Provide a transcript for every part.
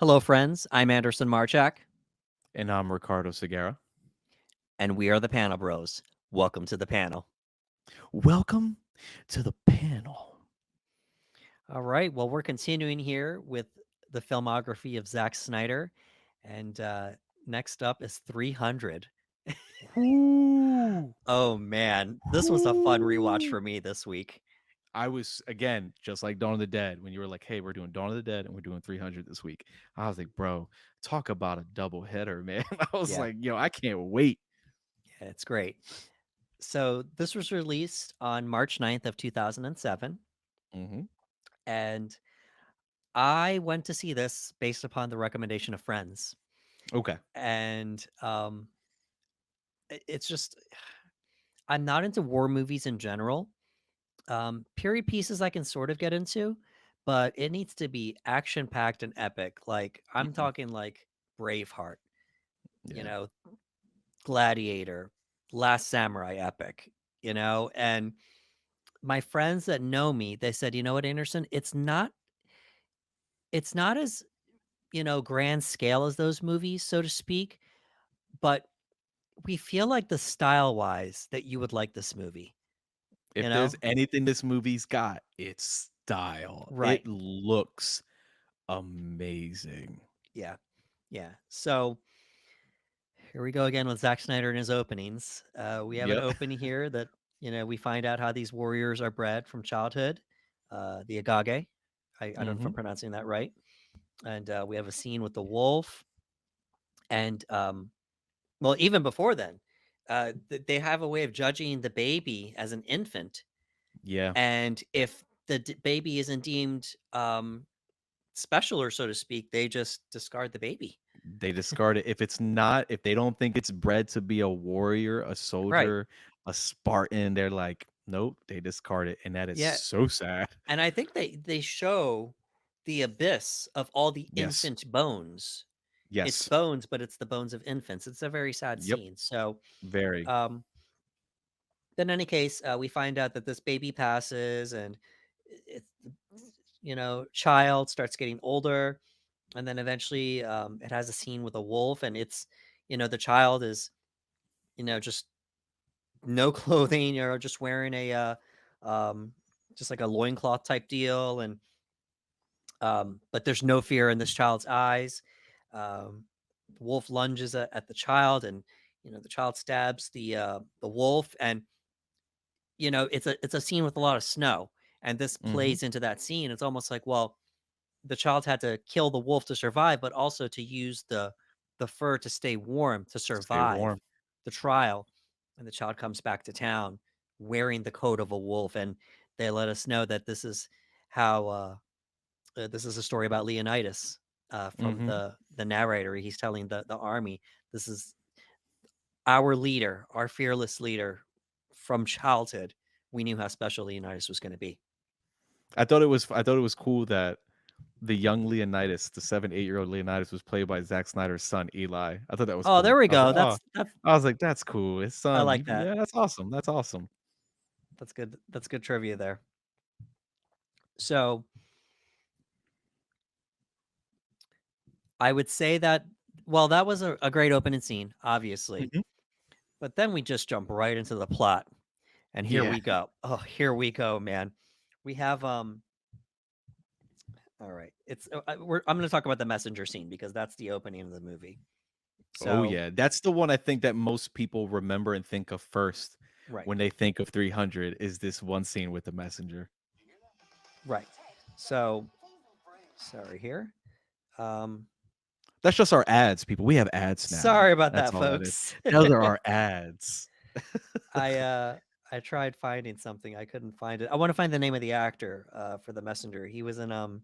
Hello, friends. I'm Anderson Marchak, And I'm Ricardo Segura. and we are the Panel Bros. Welcome to the panel. Welcome to the panel. All right. Well, we're continuing here with the filmography of Zack Snyder, and next up is 300. Whoo! Oh man, this was a fun rewatch Whoo! for me this week. I was, again, just like Dawn of the Dead, when you were like, hey, we're doing Dawn of the Dead and we're doing 300 this week. I was like, bro, talk about a double header, man. I was Yeah, like, yo, I can't wait. yeah, it's great. So this was released on March 9th of 2007, Hmm. and I went to see this based upon the recommendation of friends. Okay. And it's just I'm not into war movies in general. Period pieces I can sort of get into, but it needs to be action packed and epic. Like I'm Mm-mm. talking like Braveheart, you Yeah. know, Gladiator, Last Samurai epic, and my friends that know me, they said, you know what, Anderson, it's not as, grand scale as those movies, so to speak, but we feel like the style wise that you would like this movie, you If there's know? anything this movie's got, it's style. Right. It looks amazing. Yeah. Yeah. So here we go again with Zack Snyder and his openings. We have an Yep. opening here that, we find out how these warriors are bred from childhood, the Agage. I don't know if Hmm. I'm pronouncing that right. And we have a scene with the wolf. And, well, even before then, they have a way of judging the baby as an infant. Yeah. And if the baby isn't deemed special, or so to speak, they just discard the baby. They discard it. If they don't think it's bred to be a warrior, a Right. soldier, a Spartan, they're like, "Nope," they discard it, and that is Yeah. so sad. And I think they show the abyss of all the Yes. infant bones. It's Yes. bones, but it's the bones of infants. It's a very sad Yep. scene. So, Very. um, in any case, we find out that this baby passes, and it's child starts getting older, and then eventually, it has a scene with a wolf, and it's the child is just no clothing, or just wearing a um, just like a loincloth type deal, and but there's no fear in this child's eyes. Um, the wolf lunges at the child, and the child stabs the wolf, and it's a scene with a lot of snow, and this Mhm. plays into that scene. It's almost like, well, the child had to kill the wolf to survive, but also to use the fur to stay warm to Stay survive warm. the trial. And the child comes back to town wearing the coat of a wolf, and they let us know that how this is a story about Leonidas, from Mhm. the narrator. He's telling the army, "This is our leader, our fearless leader from childhood. We knew how special Leonidas was gonna be." I thought it was cool that the young Leonidas, the 7, 8-year-old Leonidas was played by Zack Snyder's son, Eli. I thought that was Oh, there cool. we I was like, go. "Oh." That's I was like, "That's cool. His I son, like he that. yeah, that's awesome. That's awesome." That's good. That's good trivia there. So, I would say that, well, that was a great opening scene, obviously, Mhm. but then we just jump right into the plot, and here Yeah. we go. Oh, here we go, man. We have, all right. I'm gonna talk about the messenger scene because that's the opening of the movie. Oh, So, yeah. That's the one I think that most people remember and think of first right, when they think of 300 is this one scene with the messenger. right. So, sorry here. Um, That's just our ads, people. We have ads now. Sorry about That's that, all that is. folks. Those are our ads. I uh I tried finding something. I couldn't find it. I want to find the name of the actor for the messenger. He was in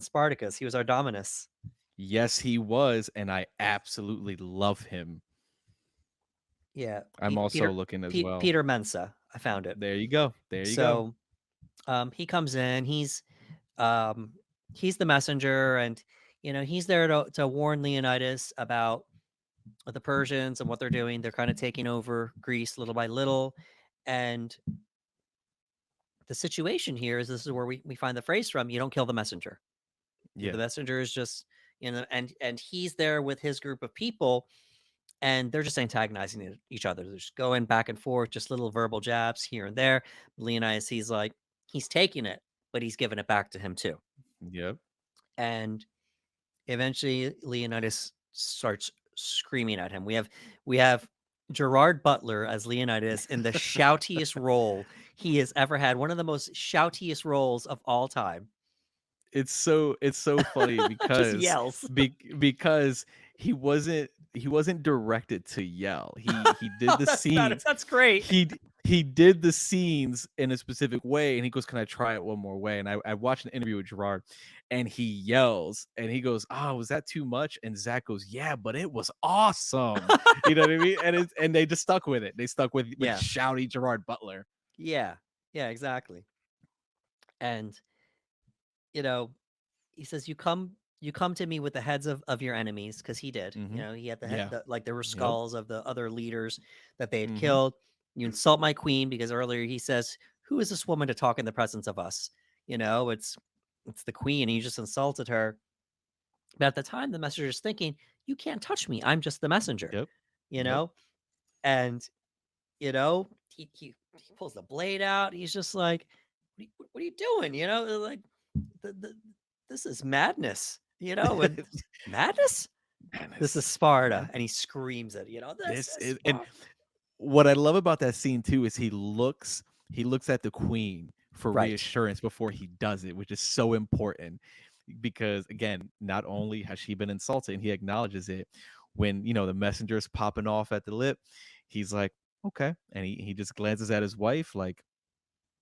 Spartacus. He was Ardominus. Yes, he was, and I absolutely love him. Yeah, I'm also looking as well. Peter Mensa. I found it. There you go. There you go. So, he comes in. Um he's the messenger, and he's there to warn Leonidas about the Persians and what they're doing. They're kind of taking over Greece little by little, and the situation here is, this is where we find the phrase from: "You don't kill the messenger." The Yeah. messenger is just, and he's there with his group of people, and they're just antagonizing each other. They're just going back and forth, just little verbal jabs here and there. Leonidas, he's like, he's taking it, but he's giving it back to him too. Yep. And eventually Leonidas starts screaming at him. We have Gerard Butler as Leonidas in the shoutiest role he has ever had. One of the most shoutiest roles of all time. It's so funny Just because yells. because he wasn't directed to yell. He did Oh, the that's bad. scenes. That's great. He did the scenes in a specific way, and he goes, "Can I try it one more way?" And I watched an interview with Gerard, and he yells, and he goes, "Oh, was that too much?" And Zach goes, "Yeah, but it was awesome." You know what I mean? And they just stuck with it. They stuck with Yeah. shouty Gerard Butler. Yeah. Yeah, exactly. And you know, he says, you come to me with the heads of your enemies, because he did. Mhm. He had Yeah. like there were Yep. skulls of the other leaders that they had Mhm. killed. You insult my queen, because earlier he says, who is this woman to talk in the presence of us? It's the queen, and you just insulted her. But at the time, the messenger is thinking, you can't touch me, I'm just the messenger. Yep. you Yep. know and he pulls the blade out. He's just like, what are you doing? Like, the this is madness. And madness. This is Madness. Sparta, and he Madness. screams it. This This is is and Sparta. what I love about that scene too is he looks at the queen for Right. reassurance before he does it, which is so important because again, not only has she been insulted and he acknowledges it when the messenger's popping off at the lip, he's like, okay. And he just glances at his wife like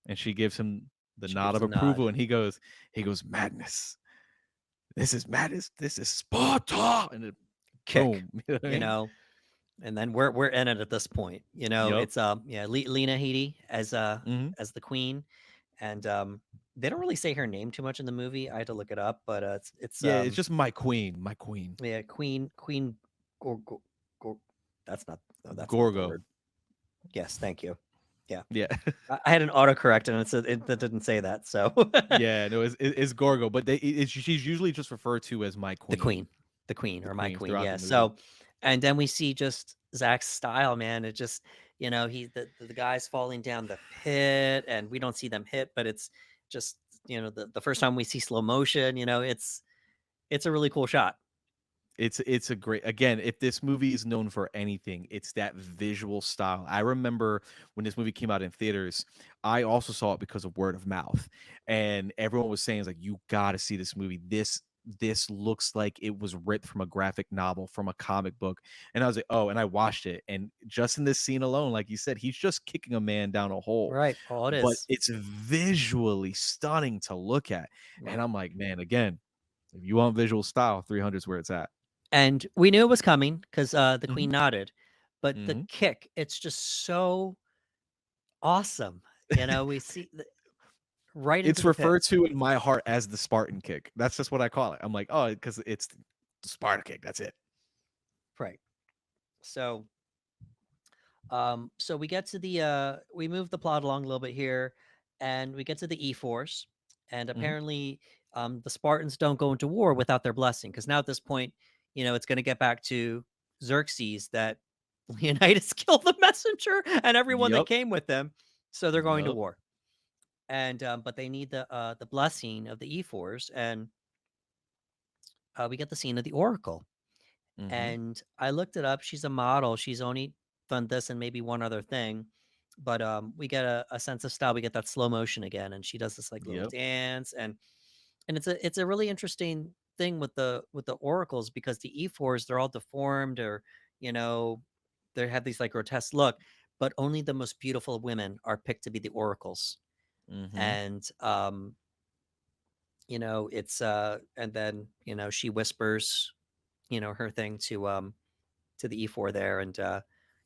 and she gives him the She nod gives of a nod. approval and he goes, madness. This is madness. This is Sparta. And then Kick. boom. You know what I You mean? know. And then we're in it at this point. Yep. It's Lena Headey Hmm. as the queen, and they don't really say her name too much in the movie. I had to look it up, but it's Yeah, it's just my queen. My queen. yeah, Queen Gor, Gor, Gor, that's not no, that's not the Gorgo. word. Yes, thank you. Yeah. Yeah. I had an autocorrect, and that didn't say that. So Yeah, no, it's Gorgo, but she's usually just referred to as my the queen. queen, the queen, The or my queen queen. throughout Yeah. the movie. So, and then we see just Zach's style, man. It just, he the guys falling down the pit, and we don't see them hit, but it's just, the first time we see slow motion. It's a really cool shot. It's a great again, if this movie is known for anything, it's that visual style. I remember when this movie came out in theaters, I also saw it because of word of mouth. And everyone was saying, it's like, you gotta see this movie. This looks like it was ripped from a graphic novel, from a comic book. And I was like, oh, and I watched it. And just in this scene alone, like you said, he's just kicking a man down a hole. Right. All it But is. it's visually stunning to look at. And Right. I'm like, man, again, if you want visual style, 300 is where it's at. And we knew it was coming, because the Mhm. queen nodded, but the Mhm. kick, it's just so awesome. We see right into It's the pit. referred to in my heart as the Spartan kick. That's just what I call it. I'm like, "Oh, because it's the Spartan kick, that's it." Right. So so we get to we move the plot along a little bit here, and we get to the Ephors, and Mhm. apparently the Spartans don't go into war without their blessing, because now at this point, it's going to get back to Xerxes that Leonidas killed the messenger and everyone that Yup. came with them, so they're going to Yup. war. And but they need the blessing of the Ephors, and we get the scene of the Oracle. Mhm. And I looked it up. She's a model. She's only done this and maybe one other thing, but we get a sense of style. We get that slow motion again, and she does this like little Yep. dance, and it's a really interesting thing with the oracles, because the E4s, they're all deformed, or you know they have these like grotesque look, but only the most beautiful women are picked to be the oracles. Mhm. And it's and then she whispers her thing to the E4 there. And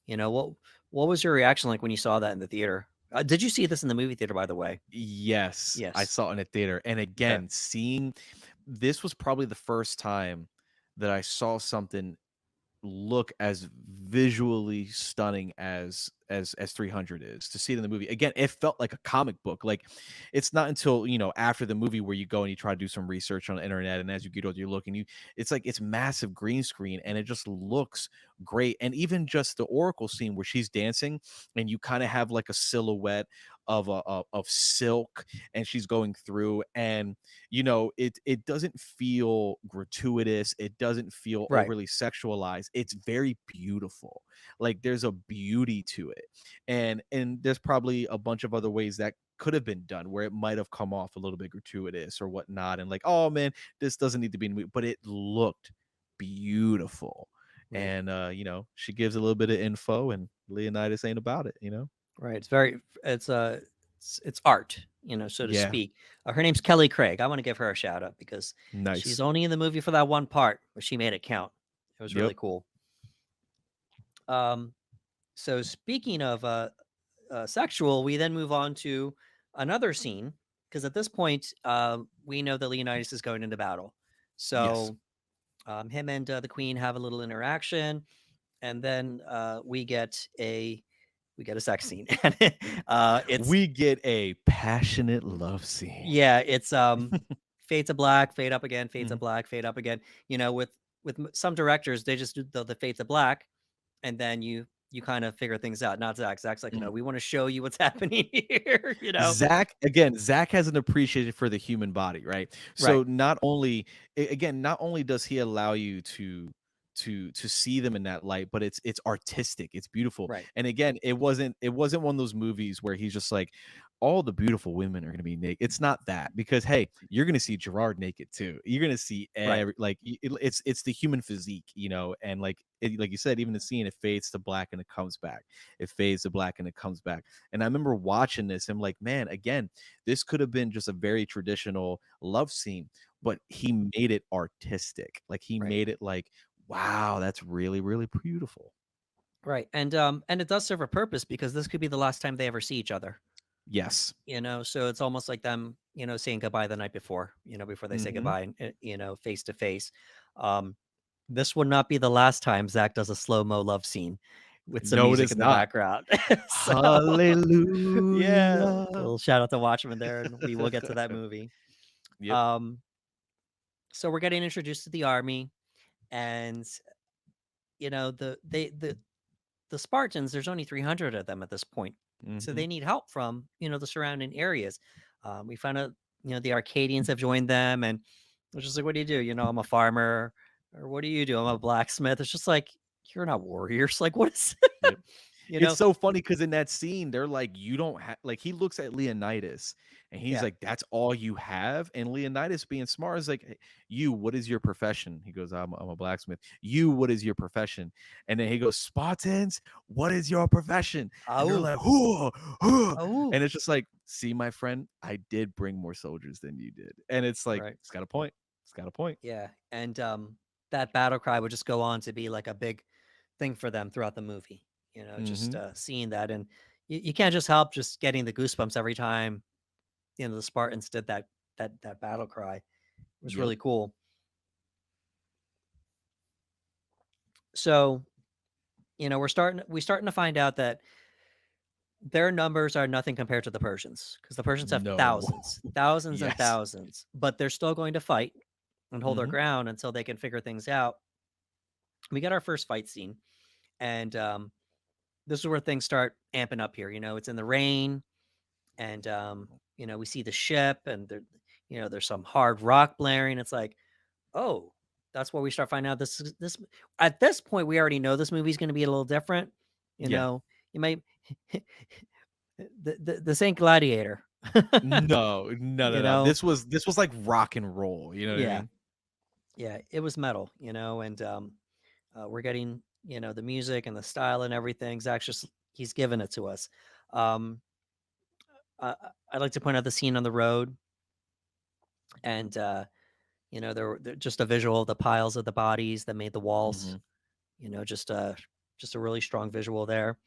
you know what what was your reaction like when you saw that in the theater? Did you see this in the movie theater, by the way? Yes, I Yes. saw it in a theater, and Okay. again, seeing this was probably the first time that I saw something look as visually stunning as 300 is. To see it in the movie again, it felt like a comic book. Like, it's not until, after the movie where you go and you try to do some research on the internet, and as you get older, you're looking, it's like it's massive green screen, and it just looks great. And even just the Oracle scene where she's dancing, and you kind of have like a silhouette of silk, and she's going through, and it doesn't feel gratuitous, it doesn't feel Right. overly sexualized, it's very beautiful. Like, there's a beauty to it, and there's probably a bunch of other ways that could have been done where it might have come off a little bit gratuitous or whatnot, and like, oh man, this doesn't need to be in the movie, but it looked beautiful. Right. And she gives a little bit of info, and Leonidas ain't about it. Right. It's very it's art, so to Yeah, speak. Her name's Kelly Craig. I want to give her a shout out because she's nice. only in the movie for that one part, but she made it count. It was Yep. really cool. Um, so speaking of sexual, we then move on to another scene because at this point, we know that Leonidas is going into battle. Yes. So him and the queen have a little interaction, and then we get a sex scene. And it's We get a passionate love scene. yeah, it's fade to black, fade up again, fade to Mhm. black, fade up again. With some directors, they just do the fade to black, and then you kind of figure things out. Not Zach. Zach's like, no, Mhm. we want to show you what's happening here. Zach has an appreciation for the human body, right? Right, So not only does he allow you to see them in that light, but it's artistic, it's beautiful. right, And again, it wasn't one of those movies where he's just like, all the beautiful women are gonna be naked. It's not that, because hey, you're gonna see Gerard naked too. You're gonna see right, it's the human physique, and like you said, even the scene, it fades to black and it comes back. It fades to black and it comes back. And I remember watching this, I'm like, man, again, this could have been just a very traditional love scene, but he made it artistic. Like, he right, made it like, wow, that's really, really beautiful. right. And it does serve a purpose because this could be the last time they ever see each other. Yes. So it's almost like them, saying goodbye the night before, before they say Hmm. goodbye, face to face. Um, this would not be the last time Zach does a slow mo love scene with some No, it music is in the not. background. So, yeah, a Hallelujah. little shout out to Watchmen there, and we will get to that movie. Yep. Um, so we're getting introduced to the army, and the Spartans. There's only 300 of them at this point, so Hmm. they need help from the surrounding areas. We found out the Arcadians have joined them, and it's just like, what do you do? I'm a farmer, or what do you do? I'm a blacksmith. It's just like, you're not warriors. Like, what is Yep. you It's know? so funny because in that scene, they're like, "You don't have," like, he looks at Leonidas and he's Yeah. like, "That's all you have?" And Leonidas, being smart, is like, "Hey, you, what is your profession?" He goes, I'm a blacksmith." "You, what is your profession?" And then he goes, "Spartans, what is your profession?" And they're Oh, like, "Whoa, whoa." oh, And it's just like, see, my friend, I did bring more soldiers than you did. And it's like, right. it's got a point. It's got a point. Yeah, and that battle cry would just go on to be like a big thing for them throughout the movie. Just Hmm. seeing that, and you can't just help just getting the goosebumps every time the Spartans did that battle cry. It was Yep. really cool. So we starting to find out that their numbers are nothing compared to the Persians, because the Persians have No. thousands, thousands and Yes. thousands, but they're still going to fight and hold their Hmm. ground until they can figure things out. We get our first fight scene, and this is where things start amping up here. It's in the rain, and we see the ship, and there's some hard rock blaring. It's like, oh, that's where we start finding out this at this point we already know this movie's going to be a little different. You Yeah. know, you might this ain't Gladiator. No, no, no, you no. know, This was like rock and roll. You know what I yeah, mean? yeah, it was metal. And we're getting the music and the style and everything. Zach's just he's given it to us. Um, uh, I'd like to point out the scene on the road, and there just a visual of the piles of the bodies that made the walls. Hmm. Just a really strong visual there.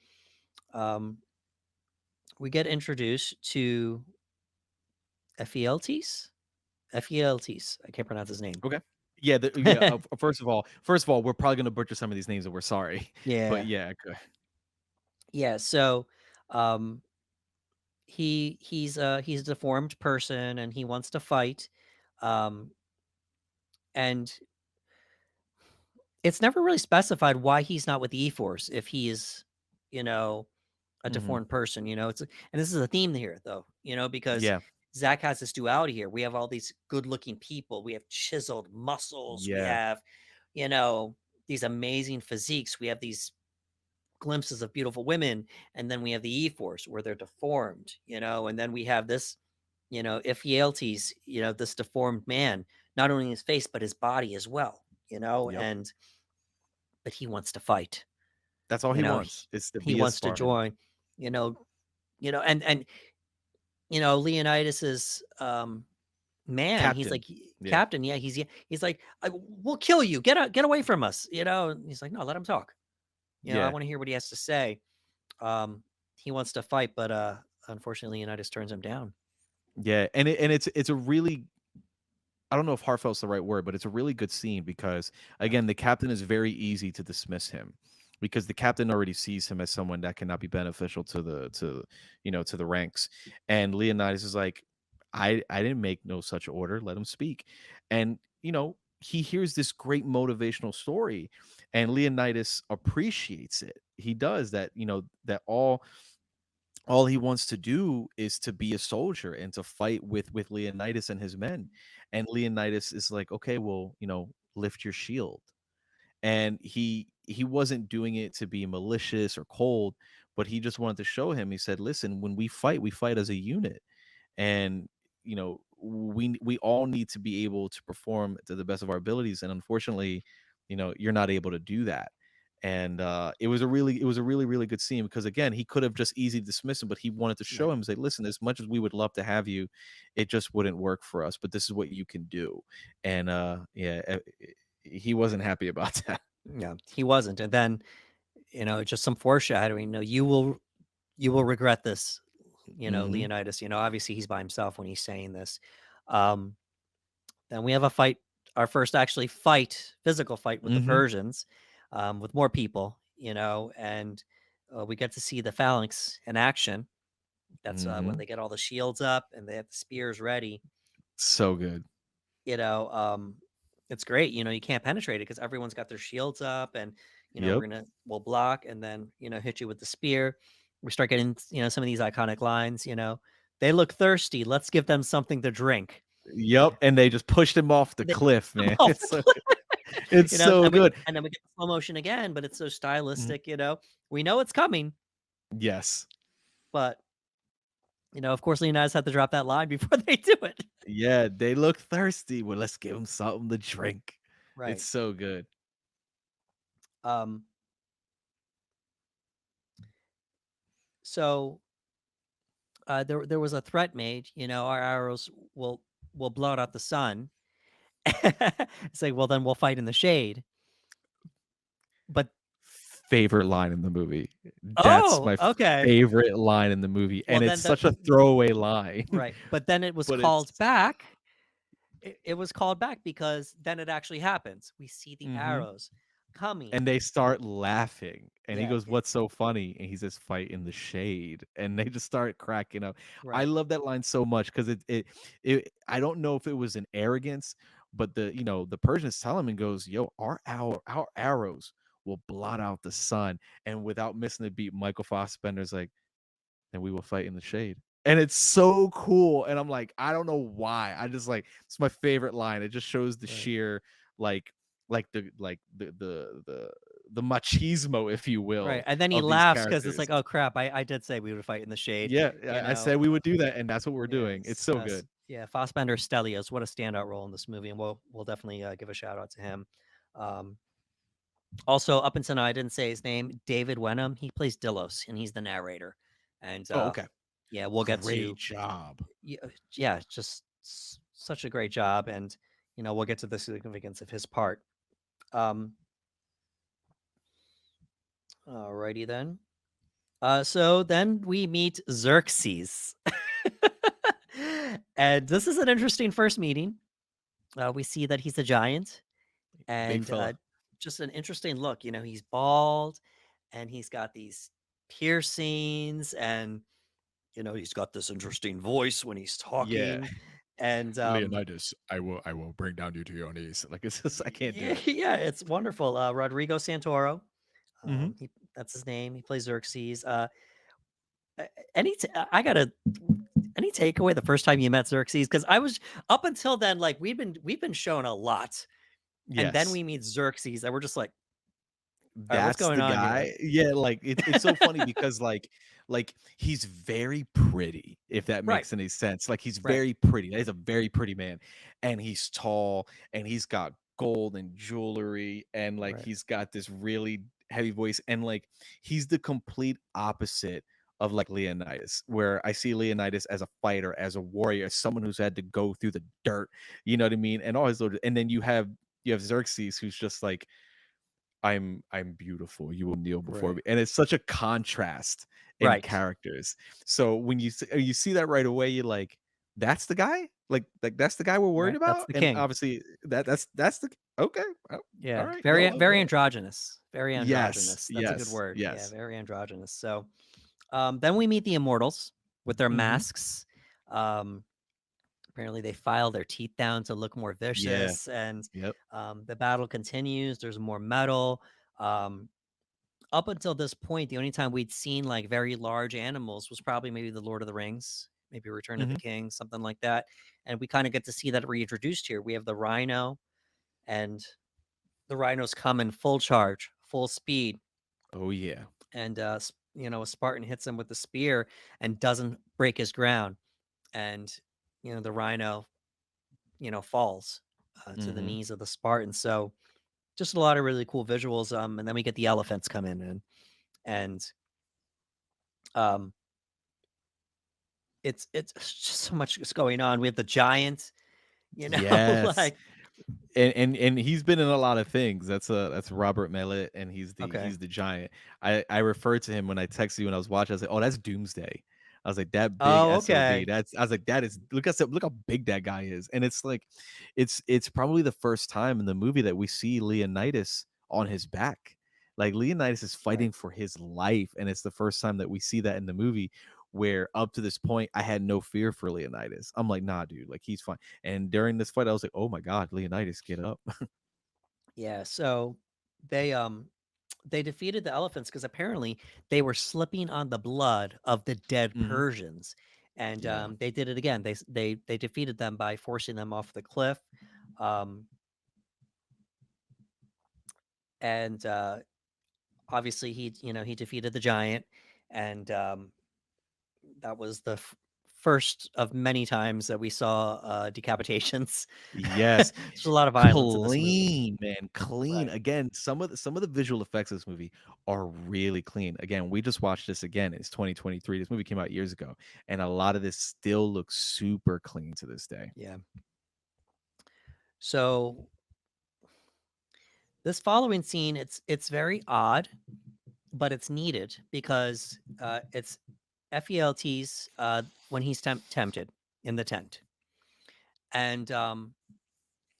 Um, we get introduced to Ephialtes. Ephialtes. I can't pronounce his name. Okay. Yeah, first of all, we're probably gonna butcher some of these names, and we're sorry. But Yeah. yeah, go Yeah, so, um, he's a deformed person, and he wants to fight, um, and it's never really specified why he's not with the Ephors if he is, you know, a Mhm. deformed person, it's and this is a theme here, though, because Yeah. Zach has this duality here. We have all these good-looking people, we have chiseled muscles, we Yeah. have, you know, these amazing physiques, we have these glimpses of beautiful women, and then we have the E-Force where they're deformed, and then we have this, Ephialtes, this deformed man, not only his face but his body as well, Yep. and but he wants to fight, That's all you he know, wants, is to he be a wants to Spartan. join, you know, and Leonidas is man, he's Captain. like Yeah. captain, yeah, he's like, we'll kill you, get away from us, and he's like, no, let him talk, I Yeah. want to hear what he has to say. Um, he wants to fight, but unfortunately, Leonidas turns him down. Yeah, and it's a really, I don't know if heartfelt's the right word, but it's a really good scene because Yeah, again, the captain is very easy to dismiss him because the captain already sees him as someone that cannot be beneficial to the ranks. And Leonidas is like, I didn't make no such order. Let him speak. And he hears this great motivational story, and Leonidas appreciates it. He does that. That all he wants to do is to be a soldier and to fight with Leonidas and his men. And Leonidas is like, okay, well, lift your shield. And he wasn't doing it to be malicious or cold, but he just wanted to show him. He said, listen, when we fight as a unit. And we all need to be able to perform to the best of our abilities, and unfortunately, you're not able to do that. And it was a really really good scene because again, he could have just easily dismissed him, but he wanted to show right. him, say, listen, as much as we would love to have you, it just wouldn't work for us, but this is what you can do. And yeah, he wasn't happy about that. Yeah, he wasn't, and then just some foreshadowing. You will regret this, Hmm. Leonidas. Obviously he's by himself when he's saying this. Um, then we have a fight, our first actually physical fight with the Hmm. Persians, with more people, and we get to see the Phalanx in action. That's when Hmm. they get all the shields up and they have the spears ready. So good. you know, um, it's great. You can't penetrate it because everyone's got their shields up, and Yep. we'll block and then hit you with the spear. We start getting some of these iconic lines. They look thirsty. Let's give them something to drink. Yep, and they just pushed him off the They cliff, come man. off It's the so cliff, it's so good. and then we get the slow motion again, but it's so Mhm. stylistic. We know it's coming, Yes. but of course, Leonidas had to drop that line before they do it. Yeah, they look thirsty. Well, let's give them something to drink. It's Right. so good. Um. So there was a threat made. Our arrows will blot out the sun. It's like, well, then we'll fight in the shade. But Favorite line in the movie. That's oh, my okay. favorite line in the movie, Well, and it's then such a throwaway line, right. But then it was but it's called back. It was called back because then it actually happens. We see the mhm. arrows coming. And they start laughing, and he Yeah. goes, "What's so funny?" And he says, "Fight in the shade." And they just start cracking up. I Right. love that line so much because it I don't know if it was an arrogance, but the Persians tell him and goes, "Yo, our arrows will blot out the sun." And without missing a beat, Michael Fassbender's like, "And we will fight in the shade." And it's so cool. And I'm like, I don't know why. I just like, it's my favorite line. It just shows the Right. sheer like the machismo, if you Right. will, And then he of these laughs because it's characters. like, oh crap, I did say we would fight in the shade. Yeah, You I know. said we would do that, and that's what we're doing. It's Yes. so good. Yeah. Fassbender Stelios. What a standout role in this movie, and we'll definitely give a shout out to him. Um, Also, up until now, I didn't say his name. David Wenham. He plays Delos, and he's the narrator. And Oh, okay. yeah, we'll get Great to job. yeah, just such a great job, and we'll get to the significance of his part. Um, Alrighty then. So then we meet Xerxes, and this is an interesting first meeting. We see that he's a giant. Big and fella. just an interesting look. He's bald, and he's got these piercings, and he's got this interesting voice when he's Yeah. talking, and Leonidas, I will bring down you to your knees. Like it's just I can't do yeah, it. yeah, it's wonderful. Rodrigo Santoro, Mhm. that's his name. He plays Xerxes. I gotta any takeaway the first time you met Xerxes? Because I was up until then, like we've been shown a lot, and then Yes. we meet Xerxes, and we're just like, all right, what's That's going the on here? guy. Yeah, like it's so funny because like he's very pretty, if that Right, makes any sense. Like he's right, very pretty. He's a very pretty man. And he's tall and he's got gold and jewelry and like right, he's got this really heavy voice and like he's the complete opposite of like Leonidas, where I see Leonidas as a fighter, as a warrior, as someone who's had to go through the dirt, you know what I mean? And all his little, and then you have Xerxes who's just like I'm beautiful. You will kneel before right, me. And it's such a contrast in right, characters. So when you see that right away, you're like, that's the guy? Like that's the guy we're worried right. That's about? the And king. obviously that's the okay. Oh, all Yeah, right. very Well, very androgynous. Very yes, androgynous. That's a good yes, word. Yeah, yes. very androgynous. So, then we meet the Immortals with their Mhm. masks. Um, Apparently, they file their teeth down to look more Yeah. vicious, and Yep. the battle continues. There's more metal. Up until this point, the only time we'd seen like very large animals was probably maybe the Lord of the Rings, maybe Return of the Mhm. King, something like that. And we kind of get to see that reintroduced here. We have the rhino, and the rhinos come in full charge, full speed, Oh yeah. and a Spartan hits him with the spear and doesn't break his ground, and the rhino falls to the Mhm. knees of the Spartan. So just a lot of really cool visuals. And then we get the elephants come in, and um, it's just so much is going on. We have the giant, Yes. like, And he's been in a lot of things. That's Robert Mellett, and okay, he's the giant. I referred to him when I texted you when I was watching. I was like, "Oh, that's Doomsday." I was like, "That big oh, SOB." okay, I was like, "That is look how big that guy is." And it's like, it's probably the first time in the movie that we see Leonidas on his back. Like Leonidas is right, fighting for his life, and it's the first time that we see that in the movie. Where up to this point, I had no fear for Leonidas. I'm like, nah, dude, like he's fine. And during this fight, I was like, "Oh my god, Leonidas, get up!" yeah. So they they defeated the elephants because apparently they were slipping on the blood of the dead Mhm. Persians, and Yeah. they did it again. They defeated them by forcing them off the cliff, um, and obviously he defeated the giant, and that was the first of many times that we saw decapitations. Yes. There's a lot of violence in this movie. Clean, man, clean. Right, Again, some of the visual effects of this movie are really clean. Again, we just watched this again. It's 2023. This movie came out years ago, and a lot of this still looks super clean to this day. yeah. So this following scene, it's very odd, but it's needed because it's Ephialtes when he's tempted in the tent, and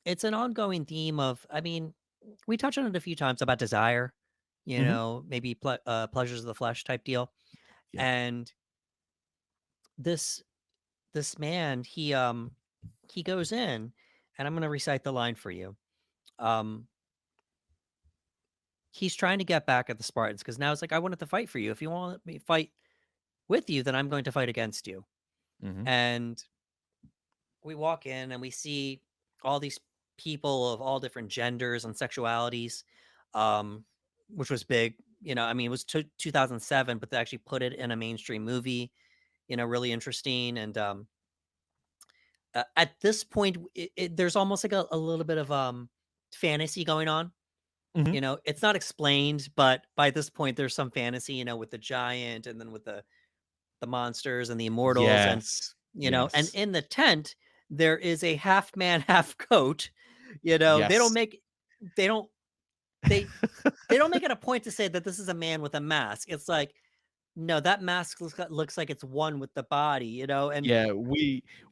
it's an ongoing theme of. I mean, we touched on it a few times about desire, Mhm. maybe pleasures of the flesh type deal, Yep. and this this man he goes in, and I'm going to recite the line for you. Um, he's trying to get back at the Spartans because now it's like I wanted to fight for you. If you want me to fight with you, then I'm going to fight against you. Mhm. And we walk in and we see all these people of all different genders and sexualities, um, which was big. I mean, it was 2007, but they actually put it in a mainstream movie. Really interesting. And at this point, there's almost like a little bit of fantasy going on. Mhm. It's not explained, but by this point, there's some fantasy. With the giant, and then with the monsters and the immortals, and Yes. and Yes. in the tent there is a half man half goat. They don't Yes. make they don't they they don't make it a point to say that this is a man with a mask. It's like no, that mask looks like it's one with the body, you know, and Yeah,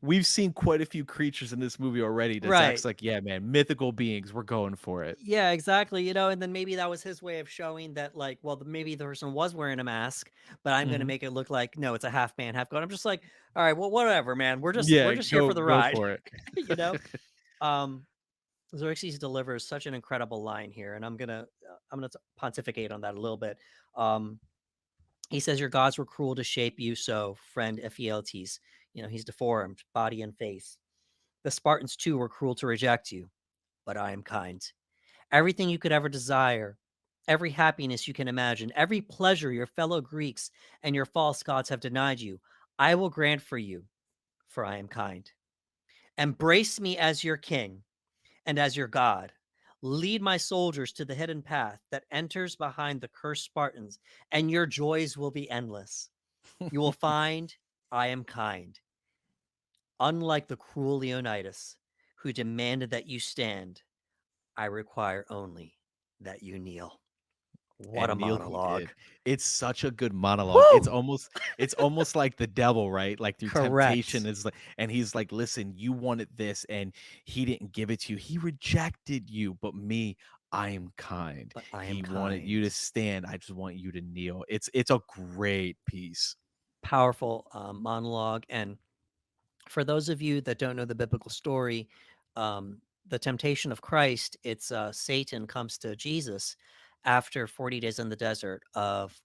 we've seen quite a few creatures in this movie already that Zach's right. like, "Yeah, man, mythical beings, we're going for it." Yeah, exactly, you know, and then maybe that was his way of showing that, like, well, maybe the person was wearing a mask, but I'm gonna Mhm. make it look like, no, it's a half man, half goat. I'm just like, all right, well, whatever, man. We're Yeah, just here for the go ride, for it. you know. Um, Xerxes delivers such an incredible line here, and I'm gonna pontificate on that a little bit. Um, he says, "Your gods were cruel to shape you, so friend Ephialtes, you know, he's deformed, body and face. The Spartans too were cruel to reject you, but I am kind. Everything you could ever desire, every happiness you can imagine, every pleasure your fellow Greeks and your false gods have denied you, I will grant for you, for I am kind. Embrace me as your king and as your god. Lead my soldiers to the hidden path that enters behind the cursed Spartans, and your joys will be endless. You will find I am kind, unlike the cruel Leonidas, who demanded that you stand. I require only that you kneel." What a And Neil he monologue. did. It's such a good monologue. Woo! It's almost like the devil, right? Like through temptation Correct, is like and he's like, "Listen, you wanted this and he didn't give it to you. He rejected you, but me, I am kind. but I am He wanted you kind. to stand. I just want you to kneel." It's a great piece. Powerful monologue. And for those of you that don't know the biblical story, the temptation of Christ, it's Satan comes to Jesus after 40 days in the desert of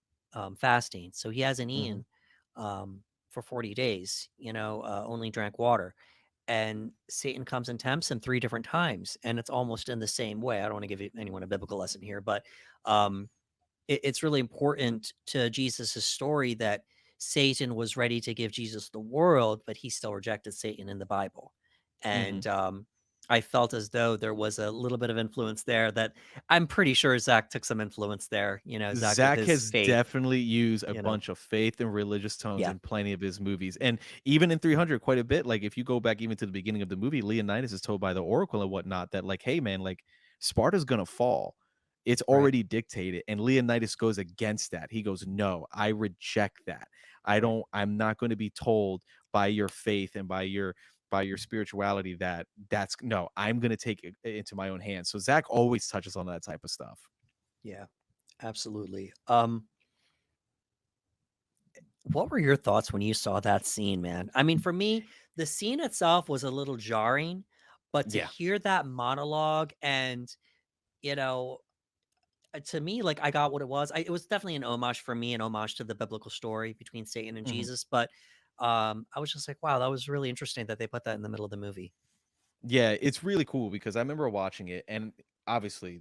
fasting. So he hasn't Mhm. eaten for 40 days, you know, only drank water. And Satan comes and tempts him three different times. And it's almost in the same way. I don't want to give anyone a biblical lesson here, but um, it's really important to Jesus's story that Satan was ready to give Jesus the world, but he still rejected Satan in the Bible. Mhm. And I felt as though there was a little bit of influence there that I'm pretty sure Zach took some influence there, you know, Zach with Zach his has faith, definitely used a you know. bunch of faith and religious tones Yeah, in plenty of his movies, and even in 300, quite a bit. Like if you go back even to the beginning of the movie, Leonidas is told by the oracle and whatnot that like, "Hey, man, like Sparta's gonna fall. It's right, already dictated." And Leonidas goes against that. He goes, "No, I reject that. I right. don't. I'm not going to be told by your faith and by your spirituality that that's no. I'm going to take it into my own hands." So Zach always touches on that type of stuff. Yeah, absolutely. What were your thoughts when you saw that scene, man? I mean, for me, the scene itself was a little jarring, but to Yeah. hear that monologue and, you know, to me, like, I got what it was. It was definitely an homage for me, an homage to the biblical story between Satan and Mhm. Jesus. But I was just like, wow, that was really interesting that they put that in the middle of the movie. Yeah, it's really cool because I remember watching it, and obviously,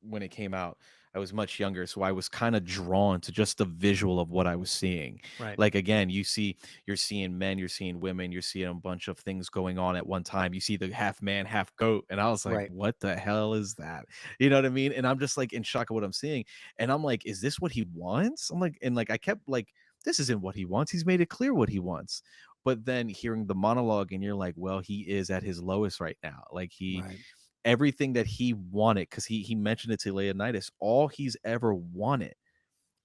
when it came out, I was much younger, so I was kind of drawn to just the visual of what I was seeing. Right. Like again, you're seeing men, you're seeing women, you're seeing a bunch of things going on at one time. You see the half man, half goat, and I was like, Right. "What the hell is that?" You know what I mean? And I'm just like in shock at what I'm seeing, and I'm like, "Is this what he wants?" I'm like, and like I kept like, "This isn't what he wants. He's made it clear what he wants." But then hearing the monologue and you're like, well, he is at his lowest right now. Like he Right. everything that he wanted, because he mentioned it to Leonidas, all he's ever wanted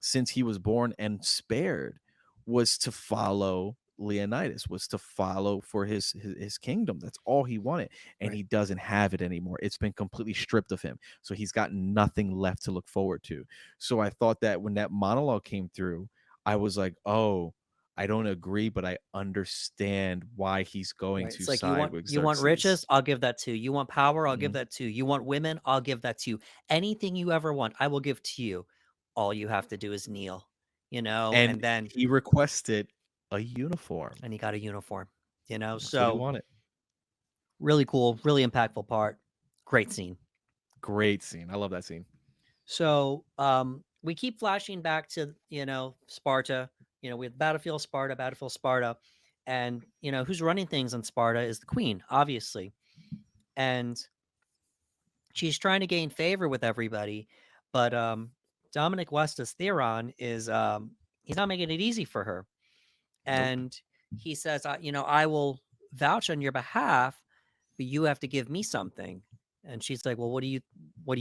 since he was born and spared was to follow Leonidas, was to follow for his kingdom. That's all he wanted. And Right. he doesn't have it anymore. It's been completely stripped of him. So he's got nothing left to look forward to. So I thought that when that monologue came through, I was like, oh, I don't agree, but I understand why he's going Right. to It's like side with you want Xerxes. riches, I'll give that to you. You want power, I'll give Mhm. that to you. You want women, I'll give that to you. Anything you ever want, I will give to you. All you have to do is kneel, you know, And and then he requested a uniform. and he got a uniform, you know. That's what he So wanted. really cool, really impactful part. Great scene. Great scene. I love that scene. So we keep flashing back to, you know, Sparta, you know, with Battlefield Sparta. And, you know, who's running things in Sparta is the queen, obviously. And she's trying to gain favor with everybody, but Dominic West's Theron is he's not making it easy for her. Nope. And he says, you know, I will vouch on your behalf, but you have to give me something. And she's like, well, what do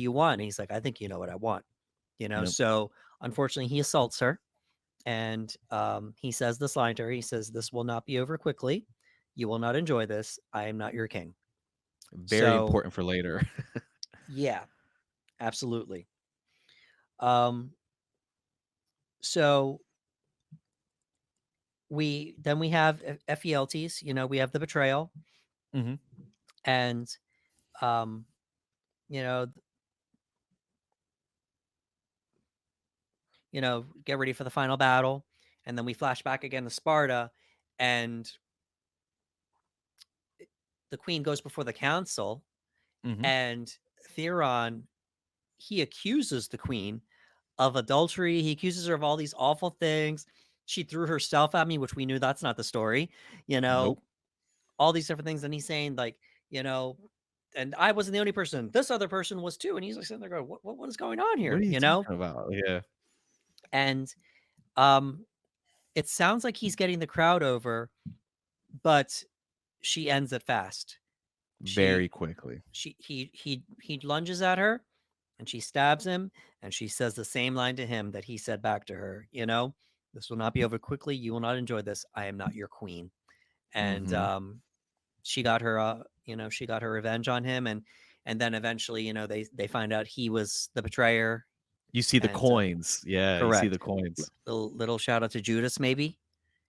you want? And he's like, I think you know what I want. You know, Yep. so unfortunately he assaults her. and he says this line to her. He says, "This will not be over quickly. You will not enjoy this. I am not your king." Very So important for later. yeah, absolutely. Um, so we have Ephialtes. We have the betrayal, Hmm. and um, you know, get ready for the final battle, and then we flash back again to Sparta, and the queen goes before the council, Hmm. and Theron, he accuses the queen of adultery. He accuses her of all these awful things. She threw herself at me, which we knew that's not the story. You know, Nope. all these different things, and he's saying like, you know, and I wasn't the only person. This other person was too. And he's like sitting there going, what is going on What here? are you talking about? Yeah. And um, it sounds like he's getting the crowd over, but she ends it fast. Very She quickly. he lunges at her, and she stabs him, and she says the same line to him that he said back to her. This will not be over quickly. You will not enjoy this. I am not your queen. And Hmm. she got her revenge on him, and then eventually, they find out he was the betrayer. You see the And coins. Yeah, you see the correct. coins. Little shout out to Judas, maybe.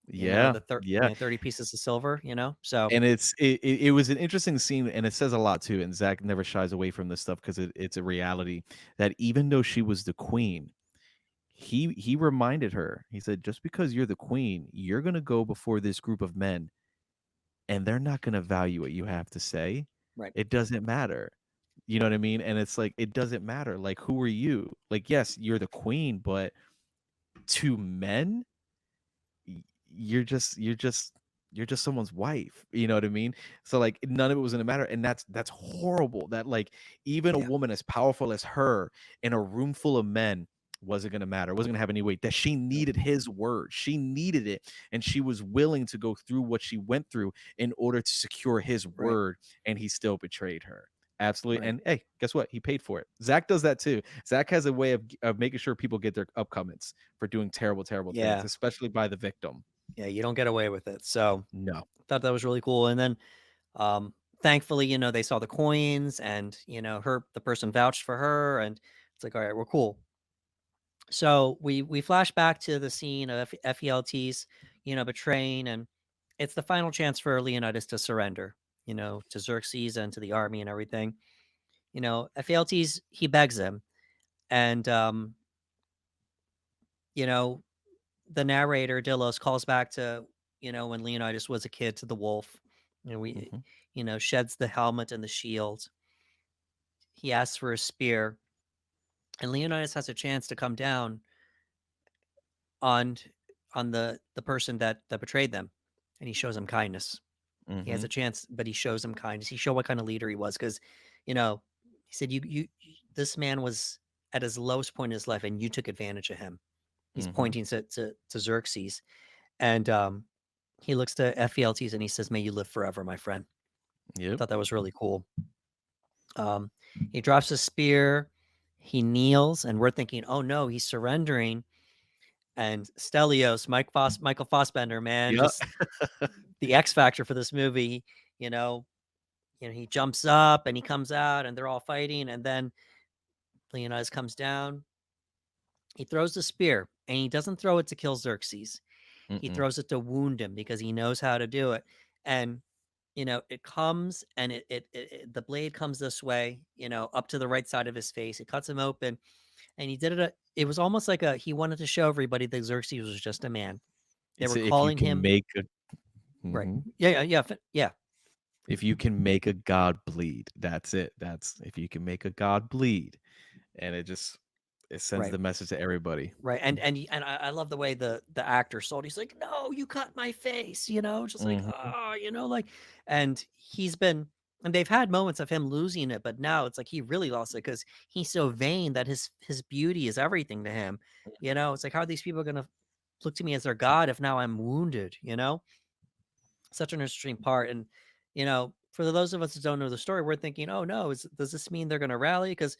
Yeah, The yeah. 30 pieces of silver. So And it was an interesting scene, and it says a lot too. And Zach never shies away from this stuff because it's a reality that even though she was the queen, he reminded her. He said, "Just because you're the queen, you're gonna go before this group of men, and they're not gonna value what you have to say. right, It doesn't matter." You know what I mean? And it's like it doesn't matter. Like, who are you? Like, yes, you're the queen, but to men, you're just someone's wife, you know what I mean? So like none of it was gonna matter, and that's horrible that like even a yeah, woman as powerful as her in a room full of men wasn't gonna matter, wasn't gonna have any weight, that she nope, needed his word, she needed it, and she was willing to go through what she went through in order to secure his right, word, and he still betrayed her. Absolutely. right, And hey, guess what? He paid for it. Zach does that too. Zach has a way of making sure people get their upcomings for doing terrible, terrible things, yeah, especially by the victim. yeah. You don't get away with it. So No. I thought that was really cool. And then thankfully, they saw the coins, and the person vouched for her, and it's like, all right, we're cool. So we flash back to the scene of Ephialtes, betraying, and it's the final chance for Leonidas to surrender, to Xerxes and to the army and everything. Ephialtes, he begs him, and you know, the narrator Delos calls back to, when Leonidas was a kid, to the wolf. We Mhm. sheds the helmet and the shield. He asks for a spear, and Leonidas has a chance to come down on the person that betrayed them, and he shows him kindness. He has a Mhm. chance, but he shows him kindness. He showed what kind of leader he was, because you know he said, this man was at his lowest point in his life, and you took advantage of him. He's Mhm. pointing to Xerxes, and he looks to Ephialtes, and he says, "May you live forever, my friend." I Yep. thought that was really cool. Um, he drops his spear, he kneels, and we're thinking, "Oh no, he's surrendering." And Stelios, Michael Fassbender, man, Yeah. just the X factor for this movie. You know, he jumps up and he comes out, and they're all fighting, and then Leonidas comes down. He throws the spear, and he doesn't throw it to kill Xerxes. He Mm-mm. throws it to wound him because he knows how to do it. And it comes, and the blade comes this way, up to the right side of his face. It cuts him open, and he did it. It was almost like he wanted to show everybody that Xerxes was just a man. They It's were if you calling can him make a right. mhm. Yeah, yeah, yeah, yeah. If you can make a god bleed, that's it. That's if you can make a god bleed, and it sends Right. the message to everybody. Right, and I love the way the actor sold. He's like, "No, you cut my face," just like, Mhm. like, and and they've had moments of him losing it, but now it's like he really lost it because he's so vain that his beauty is everything to him. It's like, how are these people gonna look to me as their god if now I'm wounded? Such an interesting part, and for those of us that don't know the story, we're thinking, "Oh no, does this mean they're gonna rally?" Because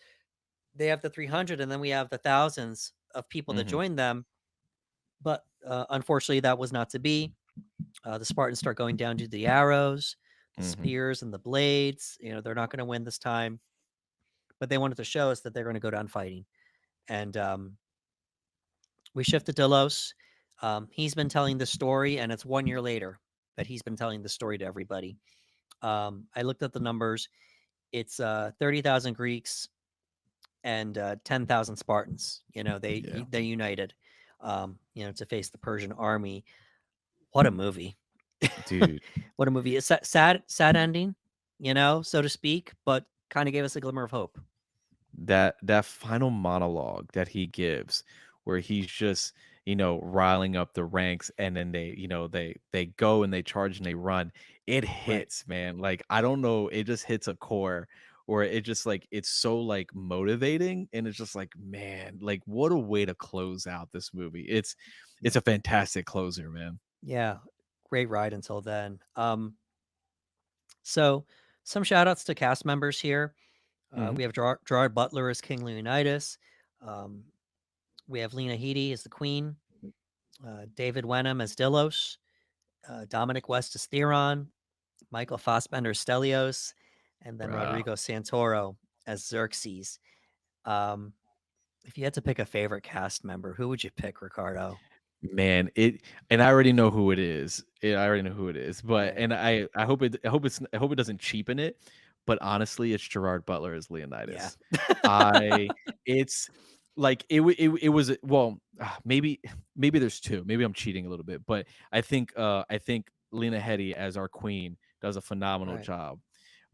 they have the 300, and then we have the thousands of people that Mhm. join them. But unfortunately, that was not to be. The Spartans start going down to the arrows, the Hmm. spears, and the blades. They're not going to win this time, but they wanted to show us that they're going to go down fighting. And we shift to Delos. He's been telling the story, and it's 1 year later that he's been telling the story to everybody. I looked at the numbers. It's 30,000 Greeks and 10,000 Spartans. Yeah, They united, to face the Persian army. What a movie! dude. What a movie! It's sad ending, so to speak, but kind of gave us a glimmer of hope. That final monologue that he gives, where he's just, riling up the ranks, and then they go and they charge and they run. It Right. hits, man. Like, I don't know, it just hits a core where it just, like, it's so, like, motivating, and it's just like, man, like, what a way to close out this movie. It's a fantastic closer, man. Yeah, great ride until then. So some shout outs to cast members here. Mhm. We have Gerard Butler as King Leonidas. Um, we have Lena Headey as the Queen. David Wenham as Delos. Dominic West as Theron. Michael Fassbender as Stelios. And then Bruh. Rodrigo Santoro as Xerxes. Um, if you had to pick a favorite cast member, who would you pick, Ricardo? Man, it and I already know who it is. I already know who it is, but Right. and I hope it doesn't cheapen it, but honestly, it's Gerard Butler as Yeah. Leonidas. I it's like it was well, maybe there's 2. Maybe I'm cheating a little bit, but I think Lena Headey as our queen does a phenomenal Right. job.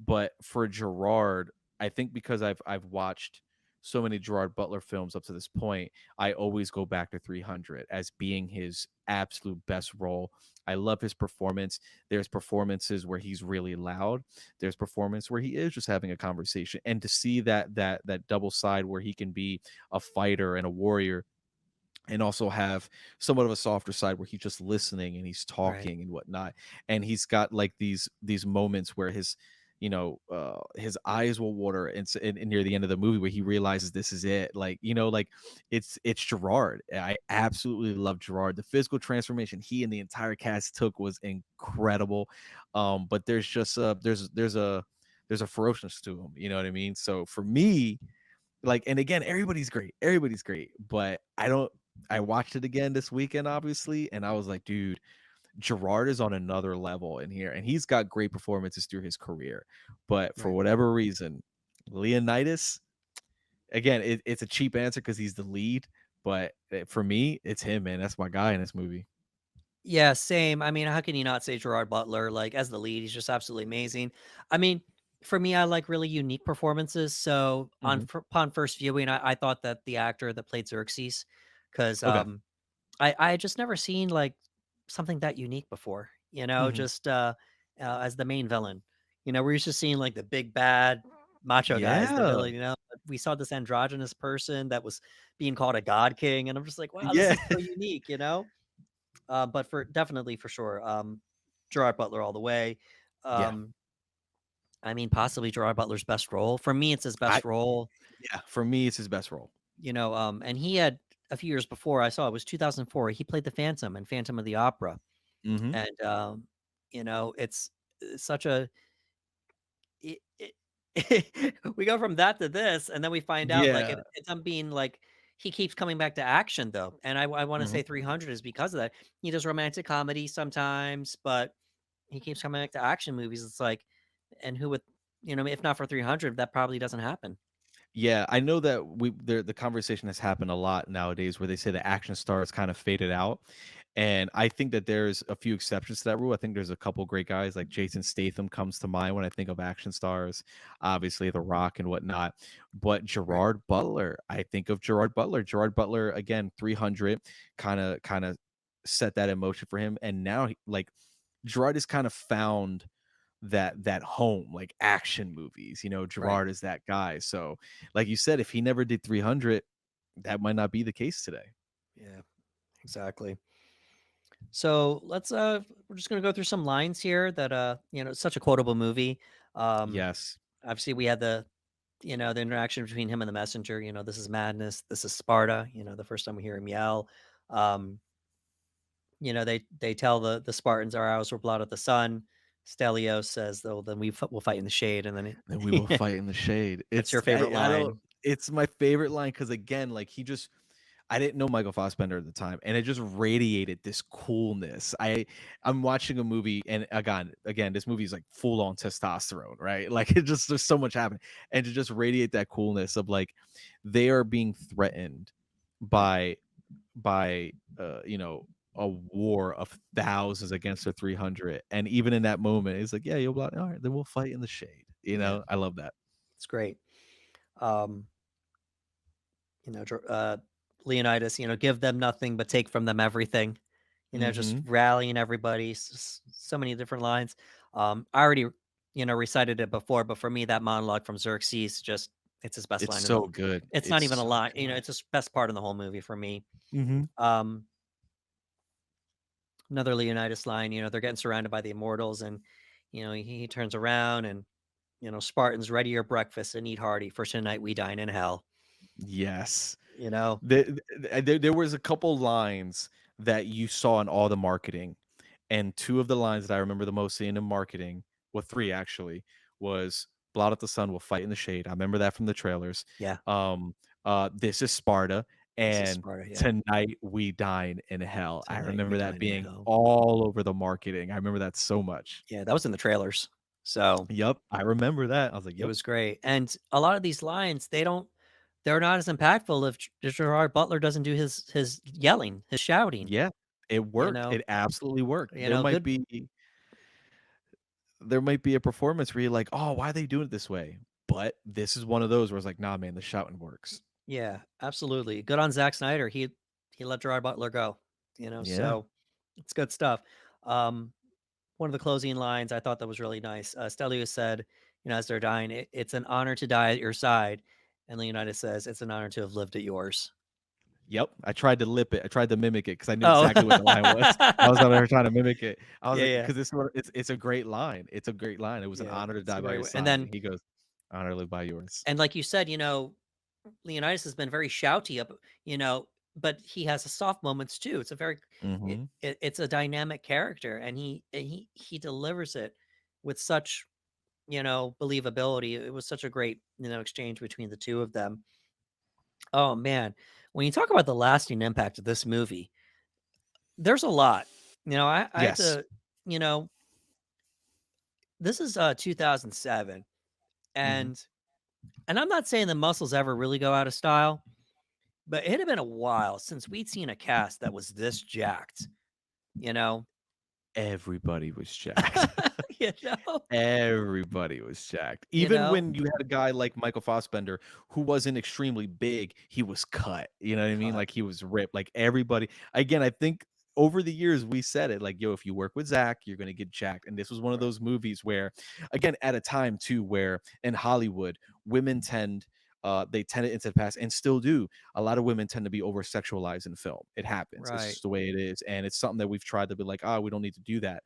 But for Gerard, I think because I've watched so many Gerard Butler films up to this point, I always go back to 300 as being his absolute best role. I love his performance. There's performances where he's really loud. There's performance where he is just having a conversation. And to see that double side where he can be a fighter and a warrior and also have somewhat of a softer side where he's just listening and he's Right. talking and whatnot. And he's got like these moments where his eyes will water and near the end of the movie where he realizes this is it. Like, like it's Gerard. I absolutely love Gerard. The physical transformation he and the entire cast took was incredible. But there's just there's a ferociousness to him. You know what I mean? So for me, like, and again, everybody's great, but I watched it again this weekend, obviously, and I was like, dude, Gerard is on another level in here, and he's got great performances through his career. But for Right. whatever reason, Leonidas, again, it's a cheap answer because he's the lead, but for me, it's him, man. That's my guy in this movie. Yeah, same. I mean, how can you not say Gerard Butler? Like, as the lead, he's just absolutely amazing. I mean, for me, I like really unique performances. So Mhm. upon first viewing, I thought that the actor that played Xerxes, because Okay. I had just never seen like something that unique before. Mhm. Just as the main villain. We're used to seeing like the big bad macho guy as the Yeah. villain. But we saw this androgynous person that was being called a god king, and I'm just like, wow, this Yeah. is so unique. But definitely for sure, Gerard Butler all the way. Yeah. Um, I mean, possibly Gerard Butler's best role. For me, it's his I best role. Yeah, for me, it's his best role. And he had a few years before I saw it was 2004. He played the Phantom in Phantom of the Opera, Mhm. and it's such a it, we go from that to this, and then we find out like Yeah. it's him being like he keeps coming back to action though, and I want to Mhm. say 300 is because of that. He does romantic comedy sometimes, but he keeps coming back to action movies. It's like, and who would, if not for 300, that probably doesn't happen. Yeah, I know that the conversation has happened a lot nowadays where they say the action stars kind of faded out. And I think that there's a few exceptions to that rule. I think there's a couple great guys like Jason Statham comes to mind when I think of action stars, obviously The Rock and whatnot. But Right. Gerard Butler, I think of Gerard Butler. Gerard Butler again, 300 kind of set that in motion for him. And now like Gerard has kind of found that home, like action movies. Right. Gerard is that guy. So, like you said, if he never did 300, that might not be the case today. Yeah, exactly. So we're just gonna go through some lines here that it's such a quotable movie. Um, Yes. Obviously we had the interaction between him and the messenger, this is madness, this is Sparta, the first time we hear him yell. Um, they tell the Spartans our arrows were blotted at the sun. Stelios says, "Though then we'll fight in the shade," and then Then we will it, fight in the shade. that's your It's favorite I don't. line. It's my favorite line because again, like I didn't know Michael Fassbender at the time, and it just radiated this coolness. I'm watching a movie, and again, this movie is like full on testosterone, right? Like it just there's so much happening, and to just radiate that coolness of like they are being threatened by a war of thousands against their 300, and even in that moment, it's like, yeah, you'll block. All right, then we'll fight in the shade. Yeah, I love that. it's great. Um, Leonidas, give them nothing but take from them everything. Just Hmm. rallying everybody. So many different lines. I already, recited it before, but for me, that monologue from Xerxes, just it's his best It's line in the. so good. It's It's not even a so line. good. It's his best part in the whole movie for me. Hmm. Um, Another Leonidas line. They're getting surrounded by the Immortals, and he turns around and Spartans, ready your breakfast and eat hearty. For tonight we dine in hell. Yes. You know, There was a couple lines that you saw in all the marketing, and two of the lines that I remember the most seeing in marketing, well, three actually, was "Blot out the sun, we'll fight in the shade." I remember that from the trailers. yeah. Um, "This is Sparta," This is and Sparta. Yeah. "Tonight we dine in hell." I Tonight we remember that dine in being hell. all over the marketing. I remember that so much. Yeah, that was in the trailers. So, Yep, I remember that. I was like, it "Yep, was great, and a lot of these lines, they're not as impactful if Gerard Butler doesn't do his yelling, his shouting, yeah, it you worked. know? It absolutely worked." Good. There might be a performance where you're like, "Oh, why are they doing it this way?" But this is one of those where it's like, "Nah, man, the shouting works." Yeah, absolutely. Good on Zack Snyder. He let Gerard Butler go, Yeah. so it's good stuff. Um, One of the closing lines I thought that was really nice. Stelios said, as they're dying, "It's an honor to die at your side," and Leonidas says, "It's an honor to have lived at yours." Yep. I tried to lip it. I tried to mimic it because I knew Oh. exactly what the line was. I was over there trying to mimic it. I was Yeah, like, yeah. because it's a great line. It's a great line. It was an Yeah, honor to it's die a by great your one, and side, then and he goes, "Honor to live by yours." like you said, Leonidas has been very shouty up, but he has a soft moments too. It's a very Mhm. it's a dynamic character, and he delivers it with such, believability. It was such a great, exchange between the two of them. Oh man, when you talk about the lasting impact of this movie, there's a lot. I had Yes. to, you know, this is 2007, Mhm. and I'm not saying the muscles ever really go out of style, but it had been a while since we'd seen a cast that was this jacked, you know? Everybody was jacked. You know? Everybody was jacked. You Even know? when you had a guy like Michael Fassbender who wasn't extremely big, he was cut. You know what I mean? Cut. Like he was ripped. Like everybody. Again, I think over the years we said it like, yo, if you work with Zach, you're gonna get jacked. And this was one of Right. those movies where, again, at a time too, where in Hollywood, women tend they tended into the past and still do. A lot of women tend to be over sexualized in film. It happens. It's Right. just the way it is. And it's something that we've tried to be like, we don't need to do that,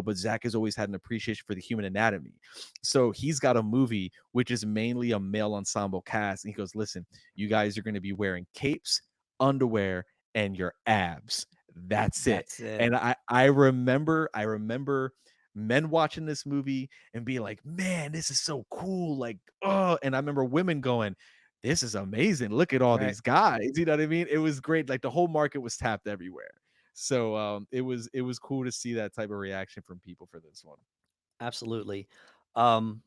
but Zach has always had an appreciation for the human anatomy. So he's got a movie which is mainly a male ensemble cast. And he goes, listen, you guys are going to be wearing capes, underwear, and your abs. That's it. That's it. And I remember men watching this movie and being like, man, this is so cool. Like, oh, and I remember women going, this is amazing. Look at all Right. these guys. You know what I mean? It was great. Like the whole market was tapped everywhere. So it was cool to see that type of reaction from people for this one. Absolutely. Um,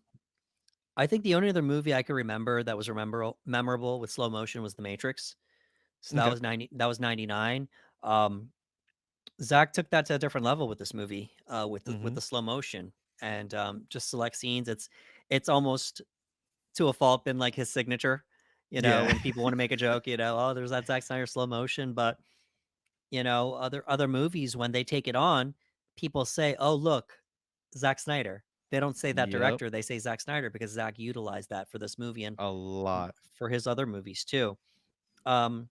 I think the only other movie I could remember that was memorable with slow motion was The Matrix. So Okay. that was 99. Um, Zach took that to a different level with this movie, with Hmm. the slow motion and, just select scenes. It's almost to a fault been like his signature, Yeah. when people want to make a joke, "Oh, there's that Zack Snyder slow motion," but, other movies, when they take it on, people say, "Oh, look, Zack Snyder." They don't say that Yep. director, they say Zack Snyder because Zack utilized that for this movie and A lot. for his other movies too. Um,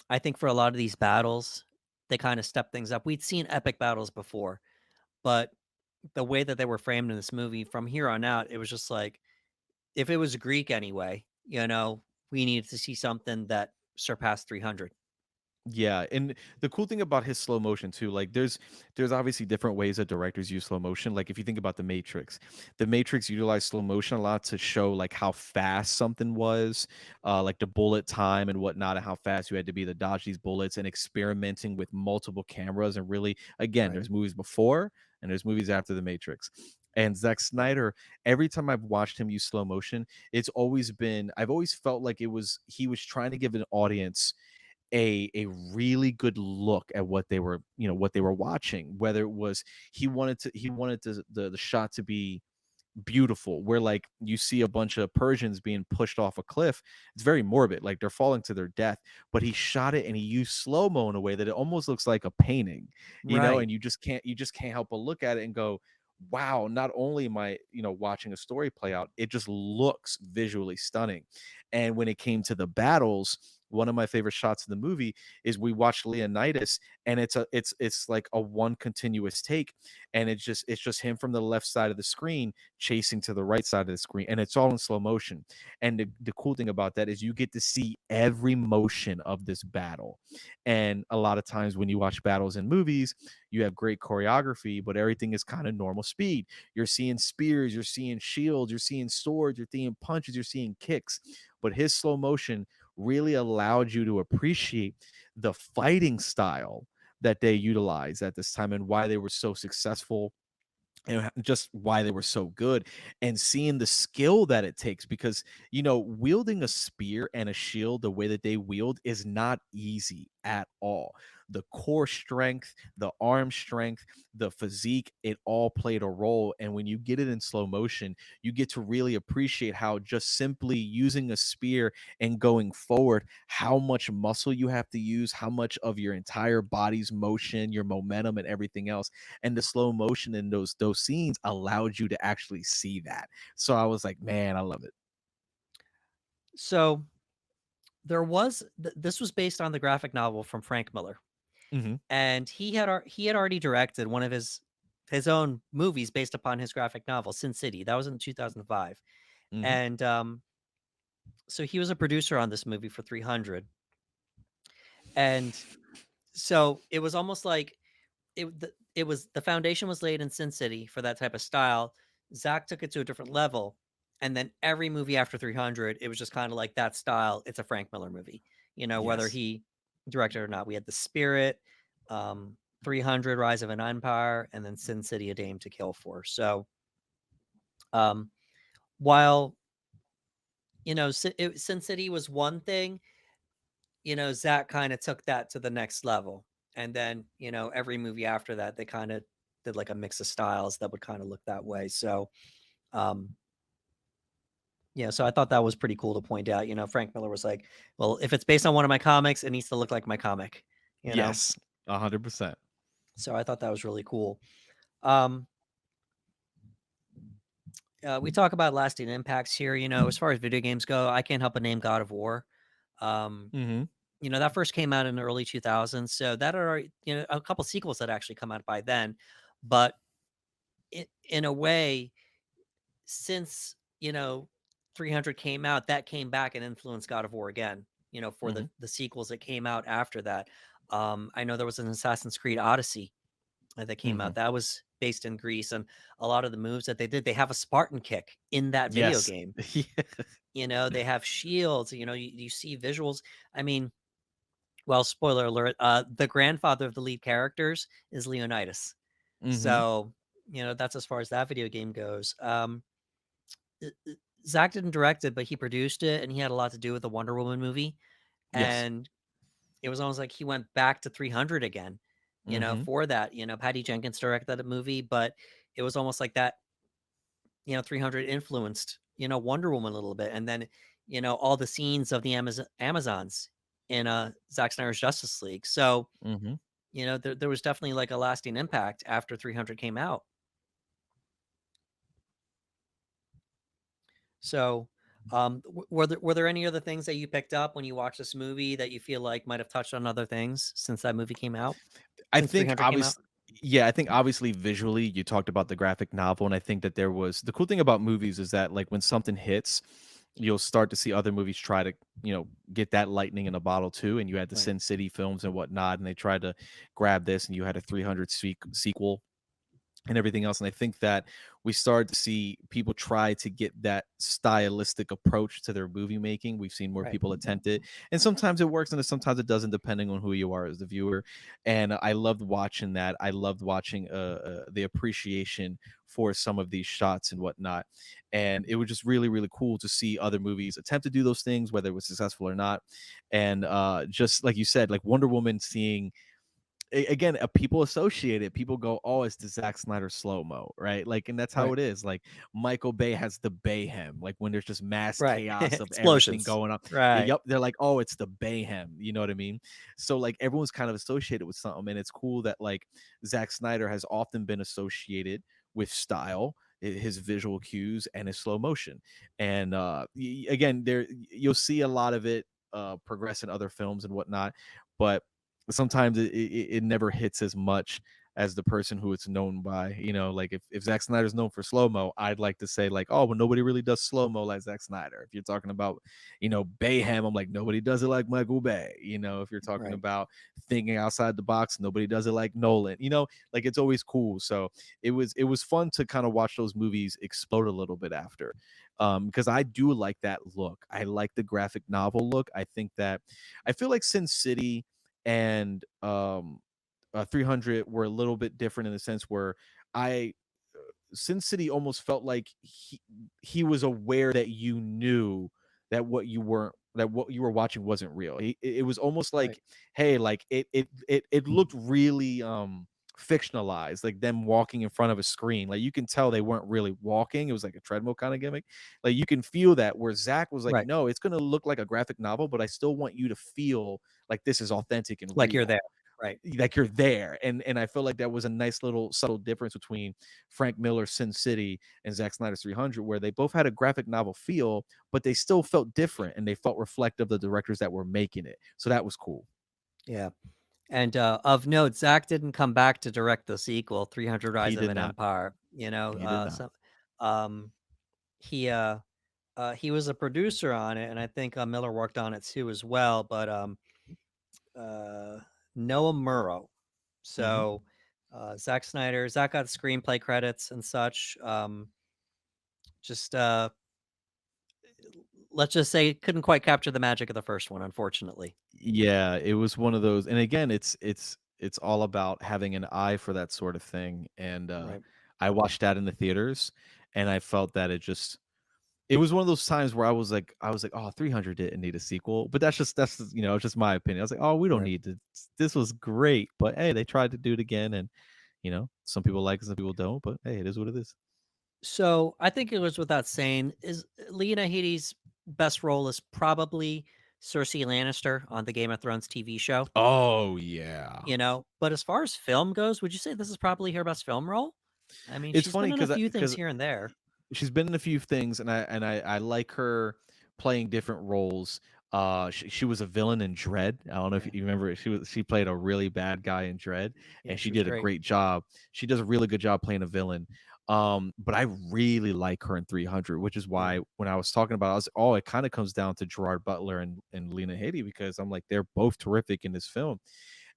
I think for a lot of these battles, they kinda step things up. We'd seen epic battles before, but the way that they were framed in this movie, from here on out, it was just like, if it was Greek anyway, we needed to see something that surpassed 300. Yeah, and the cool thing about his slow motion too, like there's obviously different ways that directors use slow motion. Like if you think about the Matrix utilized slow motion a lot to show like how fast something was, like the bullet time and whatnot, and how fast you had to be to dodge these bullets, and experimenting with multiple cameras. And really, again, Right. there's movies before and there's movies after the Matrix. And Zack Snyder, every time I've watched him use slow motion, I've always felt like he was trying to give an audience a really good look at what they were, what they were watching. Whether it was he wanted the shot to be beautiful, where like you see a bunch of Persians being pushed off a cliff. It's very morbid, like they're falling to their death, but he shot it and he used slow-mo in a way that it almost looks like a painting, Right. and you just can't help but look at it and go, wow, not only am I, watching a story play out, it just looks visually stunning. And when it came to the battles, one of my favorite shots in the movie is we watched Leonidas, and it's like a one continuous take, and it's just him from the left side of the screen chasing to the right side of the screen, and it's all in slow motion. And the cool thing about that is you get to see every motion of this battle. And a lot of times when you watch battles in movies, you have great choreography, but everything is kind of normal speed. You're seeing spears, you're seeing shields, you're seeing swords, you're seeing punches, you're seeing kicks. But his slow motion really allowed you to appreciate the fighting style that they utilized at this time and why they were so successful, and just why they were so good, and seeing the skill that it takes, because wielding a spear and a shield the way that they wield is not easy at all. The core strength, the arm strength, the physique, it all played a role. And when you get it in slow motion, you get to really appreciate how just simply using a spear and going forward, how much muscle you have to use, how much of your entire body's motion, your momentum, and everything else. And the slow motion in those scenes allowed you to actually see that. So I was like, man, I love it. So this was based on the graphic novel from Frank Miller, Hmm. and he had already directed one of his own movies based upon his graphic novel, Sin City. That was in 2005, Hmm. and so he was a producer on this movie for 300, and so it was almost like it was the foundation was laid in Sin City for that type of style. Zach took it to a different level, and then every movie after 300, it was just kind of like that style. It's a Frank Miller movie, whether Yes. he directed or not. We had The Spirit, 300, Rise of an Empire, and then Sin City, A Dame to Kill For. So, um, while Sin City was one thing, Zach kind of took that to the next level. And then, every movie after that, they kind of did like a mix of styles that would kind of look that way. So, um, yeah, so I thought that was pretty cool to point out. Frank Miller was like, well, if it's based on one of my comics, it needs to look like my comic, you know? Yes. 100%. So I thought that was really cool. Um, we talk about lasting impacts here. As far as video games go, I can't help but name God of War. Um, Hmm. that first came out in the early 2000s. So that are, a couple sequels that actually come out by then. But in a way, since 300 came out, that came back and influenced God of War again. For Hmm. the sequels that came out after that. I know there was an Assassin's Creed Odyssey that came Hmm. out that was based in Greece, and a lot of the moves that they did, they have a Spartan kick in that video Yes. game. They have shields. You see visuals. I mean, well, spoiler alert, the grandfather of the lead characters is Leonidas. Hmm. So, that's as far as that video game goes. Zach didn't direct it, but he produced it, and he had a lot to do with the Wonder Woman movie. Yes. And it was almost like he went back to 300 again, Hmm. for that. Patty Jenkins directed that movie, but it was almost like that, 300 influenced, Wonder Woman a little bit. And then, all the scenes of the Amazons in Zack Snyder's Justice League. So, Hmm. there was definitely like a lasting impact after 300 came out. So, were there any other things that you picked up when you watched this movie that you feel like might have touched on other things since that movie came out? I Since think 300 came out? obviously, yeah, I think obviously visually you talked about the graphic novel, and I think that there was the cool thing about movies is that like when something hits, you'll start to see other movies try to, get that lightning in a bottle too. And you had the Right. Sin City films and whatnot, and they tried to grab this, and you had a 300 sequel and everything else. And I think that we started to see people try to get that stylistic approach to their movie making. We've seen more Right. people attempt it, and sometimes it works and sometimes it doesn't, depending on who you are as the viewer. And I loved watching that. I loved watching the appreciation for some of these shots and whatnot. And it was just really, really cool to see other movies attempt to do those things, whether it was successful or not. And just like you said, like Wonder Woman, seeing again, people associate it. People go, "Oh, it's the Zack Snyder slow mo," right? Like, and that's how Right. it is. Like, Michael Bay has the Bayhem, like when there's just mass Right. chaos of everything Explosions. going on. Right. Yep, they're like, "Oh, it's the Bayhem." You know what I mean? So like everyone's kind of associated with something, and it's cool that like Zack Snyder has often been associated with style, his visual cues, and his slow motion. And again, there you'll see a lot of it progress in other films and whatnot, but sometimes it never hits as much as the person who it's known by. Like if Zack Snyder's known for slow mo, I'd like to say like, oh, well, nobody really does slow mo like Zack Snyder. If you're talking about, Bayhem, I'm like, nobody does it like Michael Bay. If you're talking Right. about thinking outside the box, nobody does it like Nolan. Like it's always cool. So it was fun to kind of watch those movies explode a little bit after. Because I do like that look. I like the graphic novel look. I feel like Sin City and 300 were a little bit different in the sense where I Sin City almost felt like he was aware that you knew that what you were watching wasn't real. It was almost Right. like, hey, like it looked really fictionalized, like them walking in front of a screen. Like you can tell they weren't really walking. It was like a treadmill kind of gimmick. Like you can feel that, where Zach was like, Right. no, it's gonna look like a graphic novel, but I still want you to feel like this is authentic and Like you're real, there. Right. like you're there. And I feel like that was a nice little subtle difference between Frank Miller's Sin City and Zack Snyder's 300, where they both had a graphic novel feel, but they still felt different and they felt reflective of the directors that were making it. So that was cool. Yeah. And of note, Zach didn't come back to direct the sequel, 300 He Rise of did an not. Empire. He did not. Um, he was a producer on it, and I think Miller worked on it too as well. But uh, Noah Murrow. Hmm. So Zach got screenplay credits and such. Just let's just say couldn't quite capture the magic of the first one, unfortunately. Yeah, it was one of those. And again, it's all about having an eye for that sort of thing. And Right. I watched that in the theaters, and I felt that it was one of those times where I was like, "Oh, 300 didn't need a sequel." But it's just my opinion. I was like, "Oh, we don't Right. need to. This was great." But hey, they tried to do it again, and some people like it, some people don't. But hey, it is what it is. So I think it was without saying, is Lena Headey's best role is probably Cersei Lannister on the Game of Thrones TV show, Oh yeah. But as far as film goes, would you say this is probably her best film role? I mean, It's she's been funny in a because few things because here and there. she's been in a few things, and I like her playing different roles. She was a villain in Dread. I don't know if Yeah. you remember. She played a really bad guy in Dread, Yeah, and she she was did a great. great job. She does a really good job playing a villain. But I really like her in 300, which is Yeah. why when I was talking about, it kind of comes down to Gerard Butler and Lena Headey, because I'm like, they're both terrific in this film.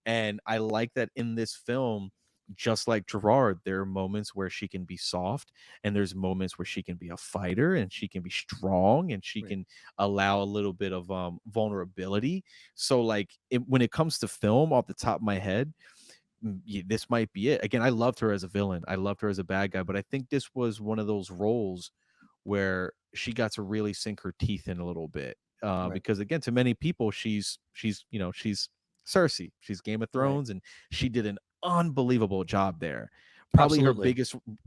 And I like that in this film, just like Gerard, there are moments where she can be soft, and there's moments where she can be a fighter, and she can be strong, and she Right. can allow a little bit of vulnerability. So like when it comes to film, off the top of my head, this might be it. Again, I loved her as a villain. I loved her as a bad guy, but I think this was one of those roles where she got to really sink her teeth in a little bit. Right. Because again, to many people, she's Cersei. She's Game of Right. Thrones, and she did an unbelievable job there. Probably Absolutely.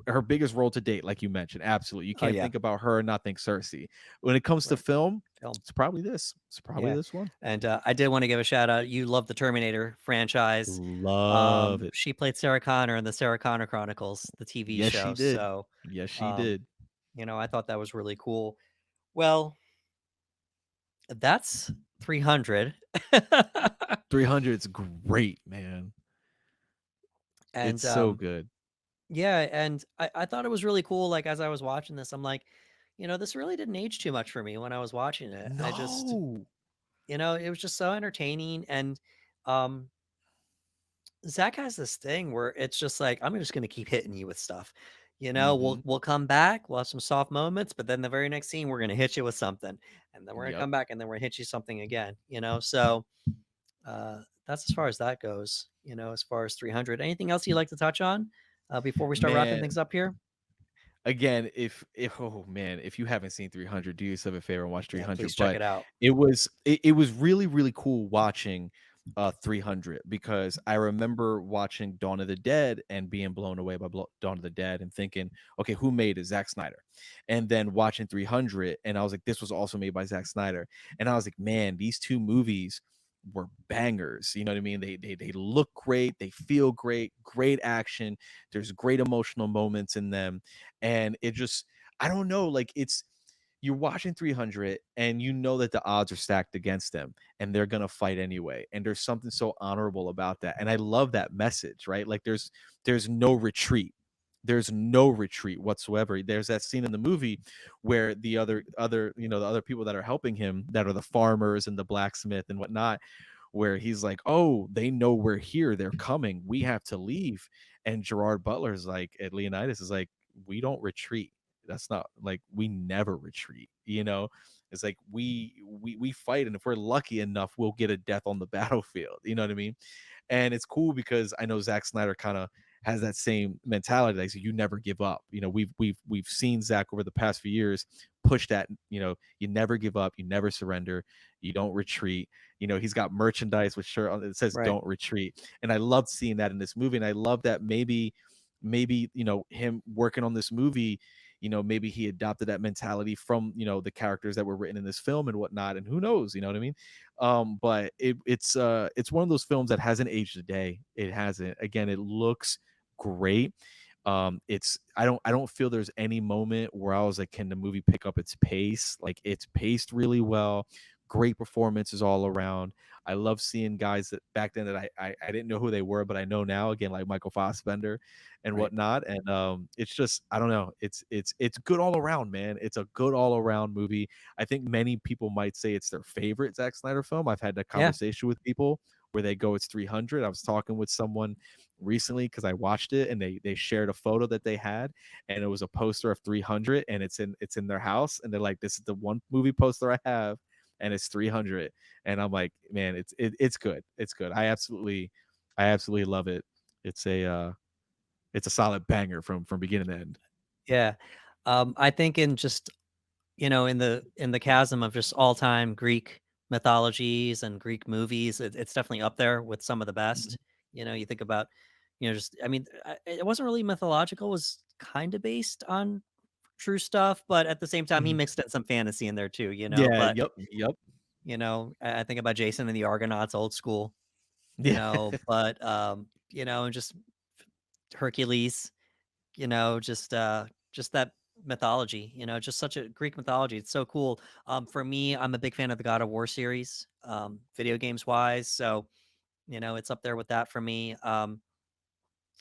her biggest role to date, like you mentioned. Absolutely, you Oh can't yeah. think about her and not think Cersei. When it comes to Right. film, Film. it's probably this. It's probably Yeah. this one. And I did want to give a shout out. You love the Terminator franchise. Love it. She played Sarah Connor in the Sarah Connor Chronicles, the TV Yes, she show. did. So, Yes, she um, did. I thought that was really cool. Well, that's 300. 300's great, man. It's And so good. yeah, and I thought it was really cool. Like as I was watching this, I'm like, this really didn't age too much for me when I was watching it. I just, No. it was just so entertaining. And um, Zach has this thing where it's just like, I'm just going to keep hitting you with stuff. Mhm. We'll come back, we'll have some soft moments, but then the very next scene, we're going to hit you with something. And then we're going to Yep. come back and then we're going to hit you something again. So that's as far as that goes, as far as 300. Anything else you'd like to touch on before we start wrapping Man, things up here? again, if oh man, if you haven't seen 300, do yourself a favor and watch Yeah, 300. please check But it out. it was really really cool watching 300 because I remember watching Dawn of the Dead and being blown away by Dawn of the Dead and thinking, okay, who made it? Zack Snyder. And then watching 300 and I was like, this was also made by Zack Snyder. And I was like, man, these two movies were bangers. You know what I mean? They look great, they feel great, great action. There's great emotional moments in them, and it just I don't know, like it's you're watching 300 and you know that the odds are stacked against them and they're going to fight anyway, and there's something so honorable about that, and I love that message, right? Like there's no retreat. There's no retreat whatsoever. There's that scene in the movie where the other people that are helping him, that are the farmers and the blacksmith and whatnot, where he's like, oh, they know we're here, they're coming, we have to leave. And Gerard Butler's like, at Leonidas is like, we don't retreat. That's not like, we never retreat, you know. It's like we fight, and if we're lucky enough, we'll get a death on the battlefield, you know what I mean? And it's cool because I know Zack Snyder kind of has that same mentality. Like, so you never give up. You know, we've seen Zack over the past few years push that. You know, you never give up, you never surrender, you don't retreat. You know, he's got merchandise with shirt on that says Right. "Don't retreat," and I loved seeing that in this movie. And I love that maybe him working on this movie, maybe he adopted that mentality from the characters that were written in this film and whatnot. And who knows, you know what I mean? But it's one of those films that hasn't aged a day. It hasn't. Again, it looks great. It's I don't feel there's any moment where I was like, can the movie pick up its pace? Like, it's paced really well. Great performances all around. I love seeing guys that back then that I didn't know who they were, but I know now, again, like Michael Fassbender and Right. whatnot. And it's just, I don't know, it's good all around, man. It's a good all around movie. I think many people might say it's their favorite Zack Snyder film. I've had that Yeah. conversation with people where they go, it's 300. I was talking with someone recently because I watched it, and they shared a photo that they had, and it was a poster of 300, and it's in their house, and they're like, this is the one movie poster I have, and it's 300. And I'm like, man, it's good. It's good. I absolutely love it. It's a solid banger from beginning to end. Yeah. I think in just, in the chasm of just all-time Greek mythologies and Greek movies, it's definitely up there with some of the Mhm. best. You think about, just I mean, it wasn't really mythological, it was kinda based on true stuff, but at the same time, he Mhm. mixed in some fantasy in there too, Yeah, but, yep. I think about Jason and the Argonauts, old school, Yeah. but, and just Hercules, just that mythology, just such a Greek mythology. It's so cool. For me, I'm a big fan of the God of War series, video games wise. So, it's up there with that for me.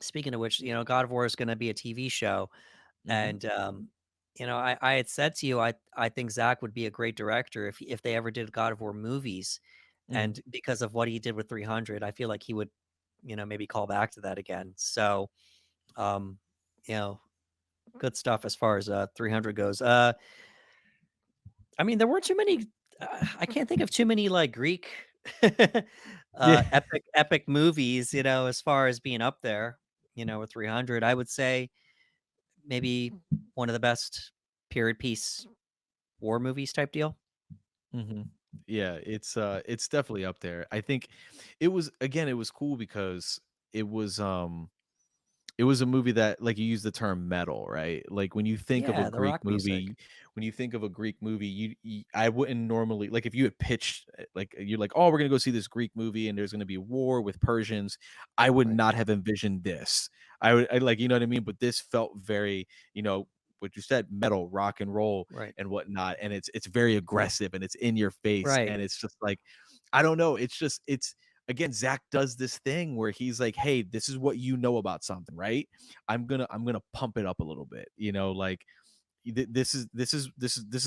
Speaking of which, God of War is going to be a TV show. Mhm, And, I had said to you, I think Zach would be a great director if they ever did God of War movies. mhm. And because of what he did with 300, I feel like he would, maybe call back to that again. So, um, you know, good stuff as far as 300 goes. I mean, there weren't too many. I can't think of too many like Greek Yeah. epic movies. As far as being up there, with 300, I would say maybe one of the best period piece war movies type deal. Mhm. Yeah, it's definitely up there. I think it was cool because it was, it was a movie that, like, you use the term metal, right? Like, when you think of a Yeah, the Greek rock music. movie when you think of a Greek movie, I wouldn't normally, like, if you had pitched, like, you're like, "Oh, we're gonna go see this Greek movie, and there's gonna be war with Persians," I would Right, not have envisioned this. I like, you know what I mean? But this felt very, what you said, metal, rock and roll, right, and whatnot, and it's very aggressive, and it's in your face, right. and it's just like, I don't know, it's just it's again, Zach does this thing where he's like, "Hey, this is what you know about something, right? I'm gonna pump it up a little bit, like." this is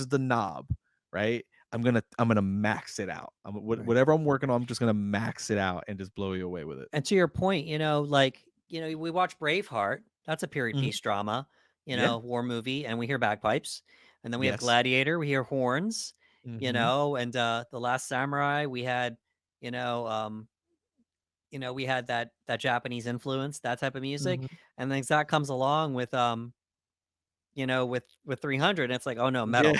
the knob, right? I'm gonna max it out. Right. Whatever I'm working on, I'm just gonna max it out and just blow you away with it. And to your point, like, we watch Braveheart. That's a period Mhm. piece drama, Yeah. war movie, and we hear bagpipes. And then we have Yes. Gladiator, we hear horns, Mhm. and The Last Samurai, we had, you know, um, we had that Japanese influence, that type of music. Mhm. And then Zach comes along with with 300, and it's like, oh no, Yeah. metal.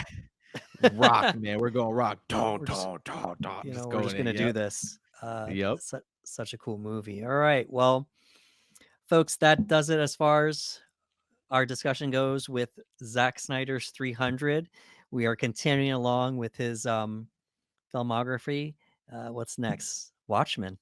Rock, man. We're going rock. Don't, we're just don't, don't, don't. Just we're going just in. gonna do Yep. this. Yep. Such a cool movie. All right, well, folks, that does it as far as our discussion goes with Zack Snyder's 300. We are continuing along with his filmography. What's next? Watchmen.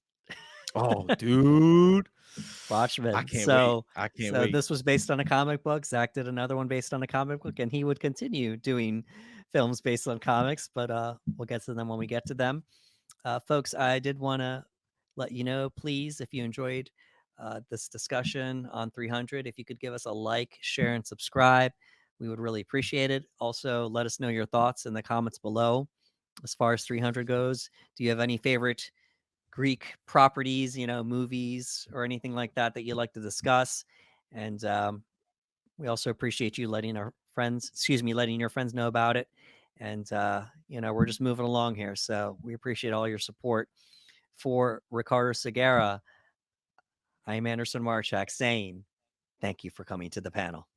Oh, dude. I Watchmen. can't wait. So I can't so wait. this was based on a comic book. Zach did another one based on a comic book, and he would continue doing films based on comics, but we'll get to them when we get to them. Folks, I did want to let you know, please, if you enjoyed this discussion on 300, if you could give us a like, share, and subscribe, we would really appreciate it. Also, let us know your thoughts in the comments below as far as 300 goes. Do you have any favorite Greek properties, movies or anything like that you'd like to discuss? And we also appreciate you letting letting your friends know about it. And, we're just moving along here. So we appreciate all your support. For Ricardo Segura, I am Anderson Marchak saying thank you for coming to the panel.